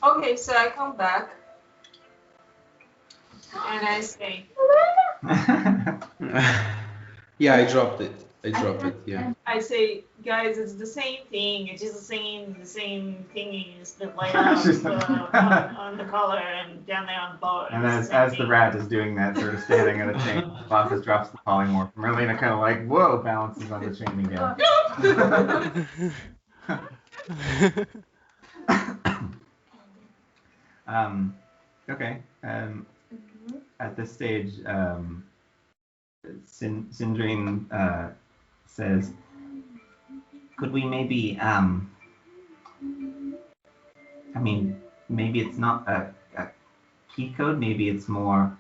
S3: Okay, so I come back and I say,
S5: Yeah, I dropped it. I drop it, yeah.
S3: I say, guys, it's the same thing. It is the same thingy. It's the layout on the collar and down there on the bar.
S1: And as the rat is doing that, sort of standing at a chain, Loftus drops the polymorph. Merlina kind of like, whoa, balances on the chain again. Okay. At this stage, Syndrine says, could we maybe, maybe it's not a key code, maybe it's more,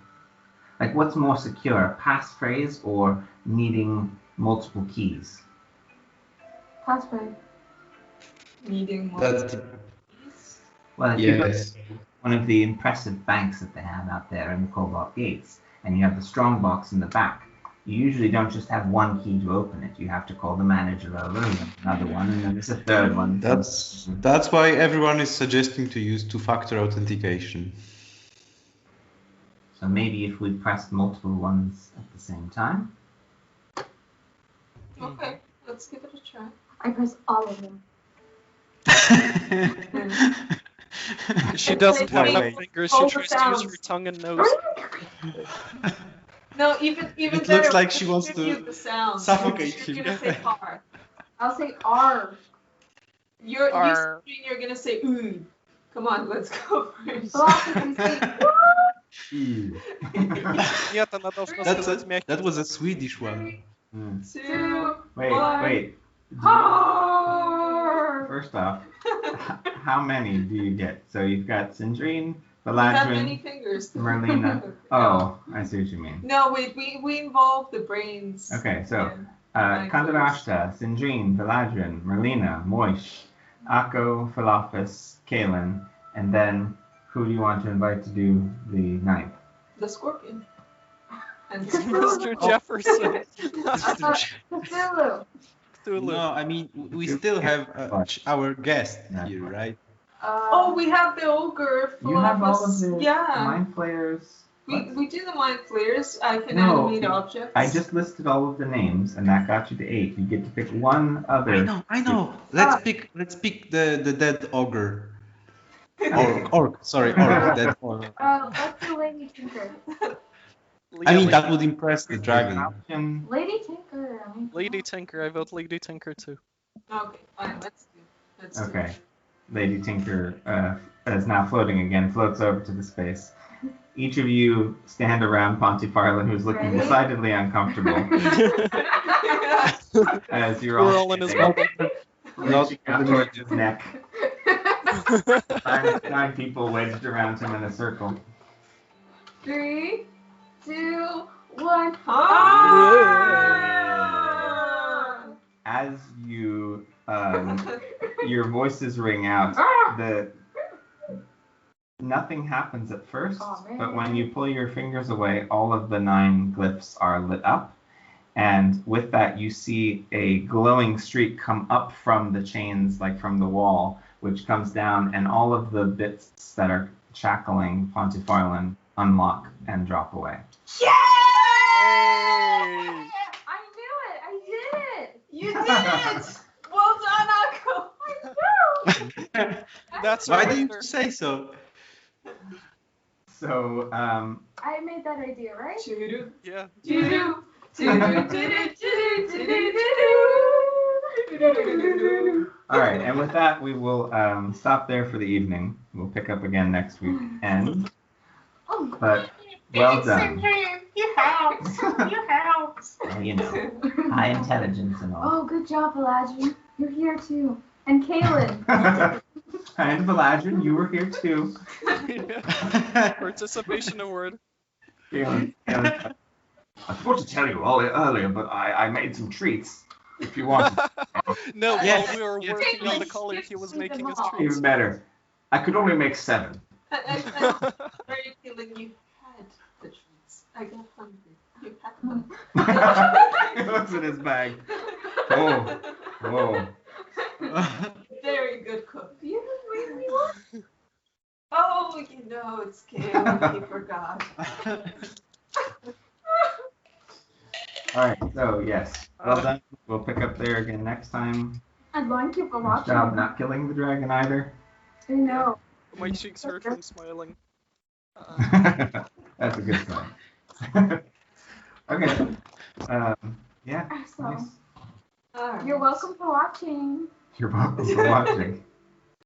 S1: like what's more secure, a passphrase or needing multiple keys?
S2: Passphrase.
S3: Needing multiple keys?
S1: Well, if you go to one of the impressive banks that they have out there in the Cobalt Gates, and you have the strong box in the back, you usually don't just have one key to open it. You have to call the manager over, and another one, and then there's a third one.
S5: That's why everyone is suggesting to use two-factor authentication.
S1: So maybe if we pressed multiple ones at the same time.
S3: Okay, let's give it a try.
S2: I press all of them.
S4: She doesn't have enough fingers. She tries to use her tongue and nose.
S3: No, even
S5: it
S3: better.
S5: Looks like she wants to suffocate him.
S3: You're gonna say R.
S2: I'll say R.
S3: You're gonna say ooh. Come on, let's go first.
S5: That was a Swedish one.
S3: Two.
S1: Wait. First off, how many do you get? So you've got Syndrine, Valladran, Merlina. Oh, I see what you mean.
S3: No, wait, we involve the brains.
S1: Okay, so Kandarashta, Syndrine, Valladran, Merlina, Moish, Akko, Philopus, Kalen, and then who do you want to invite to do the ninth?
S3: The Scorpion. And
S4: Mr. Jefferson.
S2: Cthulhu.
S5: No, I mean, we still have our guest here, right?
S3: We have the ogre.
S1: You have all of the mind flayers.
S3: We do the mind flayers. I can animate objects.
S1: I just listed all of the names, and that got you to 8. You get to pick one other.
S5: I know. Let's pick the dead ogre. Orc. Dead orc.
S2: Let's do Lady Tinker.
S5: I mean, that would impress the dragon.
S2: Lady Tinker.
S4: Lady Tinker. I vote Lady Tinker too.
S3: Okay, fine. Let's do.
S1: Okay. Lady Tinker is now floating again, floats over to the space. Each of you stand around Pontifarlan, who's looking decidedly uncomfortable. As you're all
S4: in his bubble.
S1: Reaching out towards his neck. 9 people wedged around him in a circle.
S2: 3, 2, 1.
S1: As you your voices ring out, nothing happens at first, but when you pull your fingers away, all of the 9 glyphs are lit up, and with that you see a glowing streak come up from the chains, like from the wall, which comes down, and all of the bits that are shackling Pontifarlan unlock and drop away.
S3: Yay!
S2: I knew it! I did it!
S3: You did it! Well done, Akko!
S2: I know!
S4: That's
S5: Why didn't you say so?
S1: So,
S2: I made that idea, right?
S4: Yeah.
S1: all right, and with that, we will stop there for the evening. We'll pick up again next week. But well done.
S3: You helped.
S1: Well, you know, high intelligence and all.
S2: Oh, good job, Valladran. You're here too. And Kalen.
S1: And Valladran, you were here too.
S4: Participation award.
S1: Kalen. I forgot to tell you all earlier, but I made some treats. If you want.
S4: No, while we were working on the collar, he was making his treats.
S1: Even better. I could only make 7.
S3: I'm very feeling you had the treats. I got hungry. You had them.
S1: He looks in his bag. Whoa.
S3: Very good cook.
S2: You just made me laugh.
S3: Oh, you know it's Kale. He forgot.
S1: All right. So yes, well done. We'll pick up there again next time.
S2: And thank you for
S1: Nice
S2: watching.
S1: job not killing the dragon either.
S2: I know.
S4: My cheeks hurt from smiling.
S1: That's a good sign. Okay. Yeah.
S2: So,
S1: Nice.
S3: All right.
S2: you're welcome for watching.
S1: You're welcome for watching.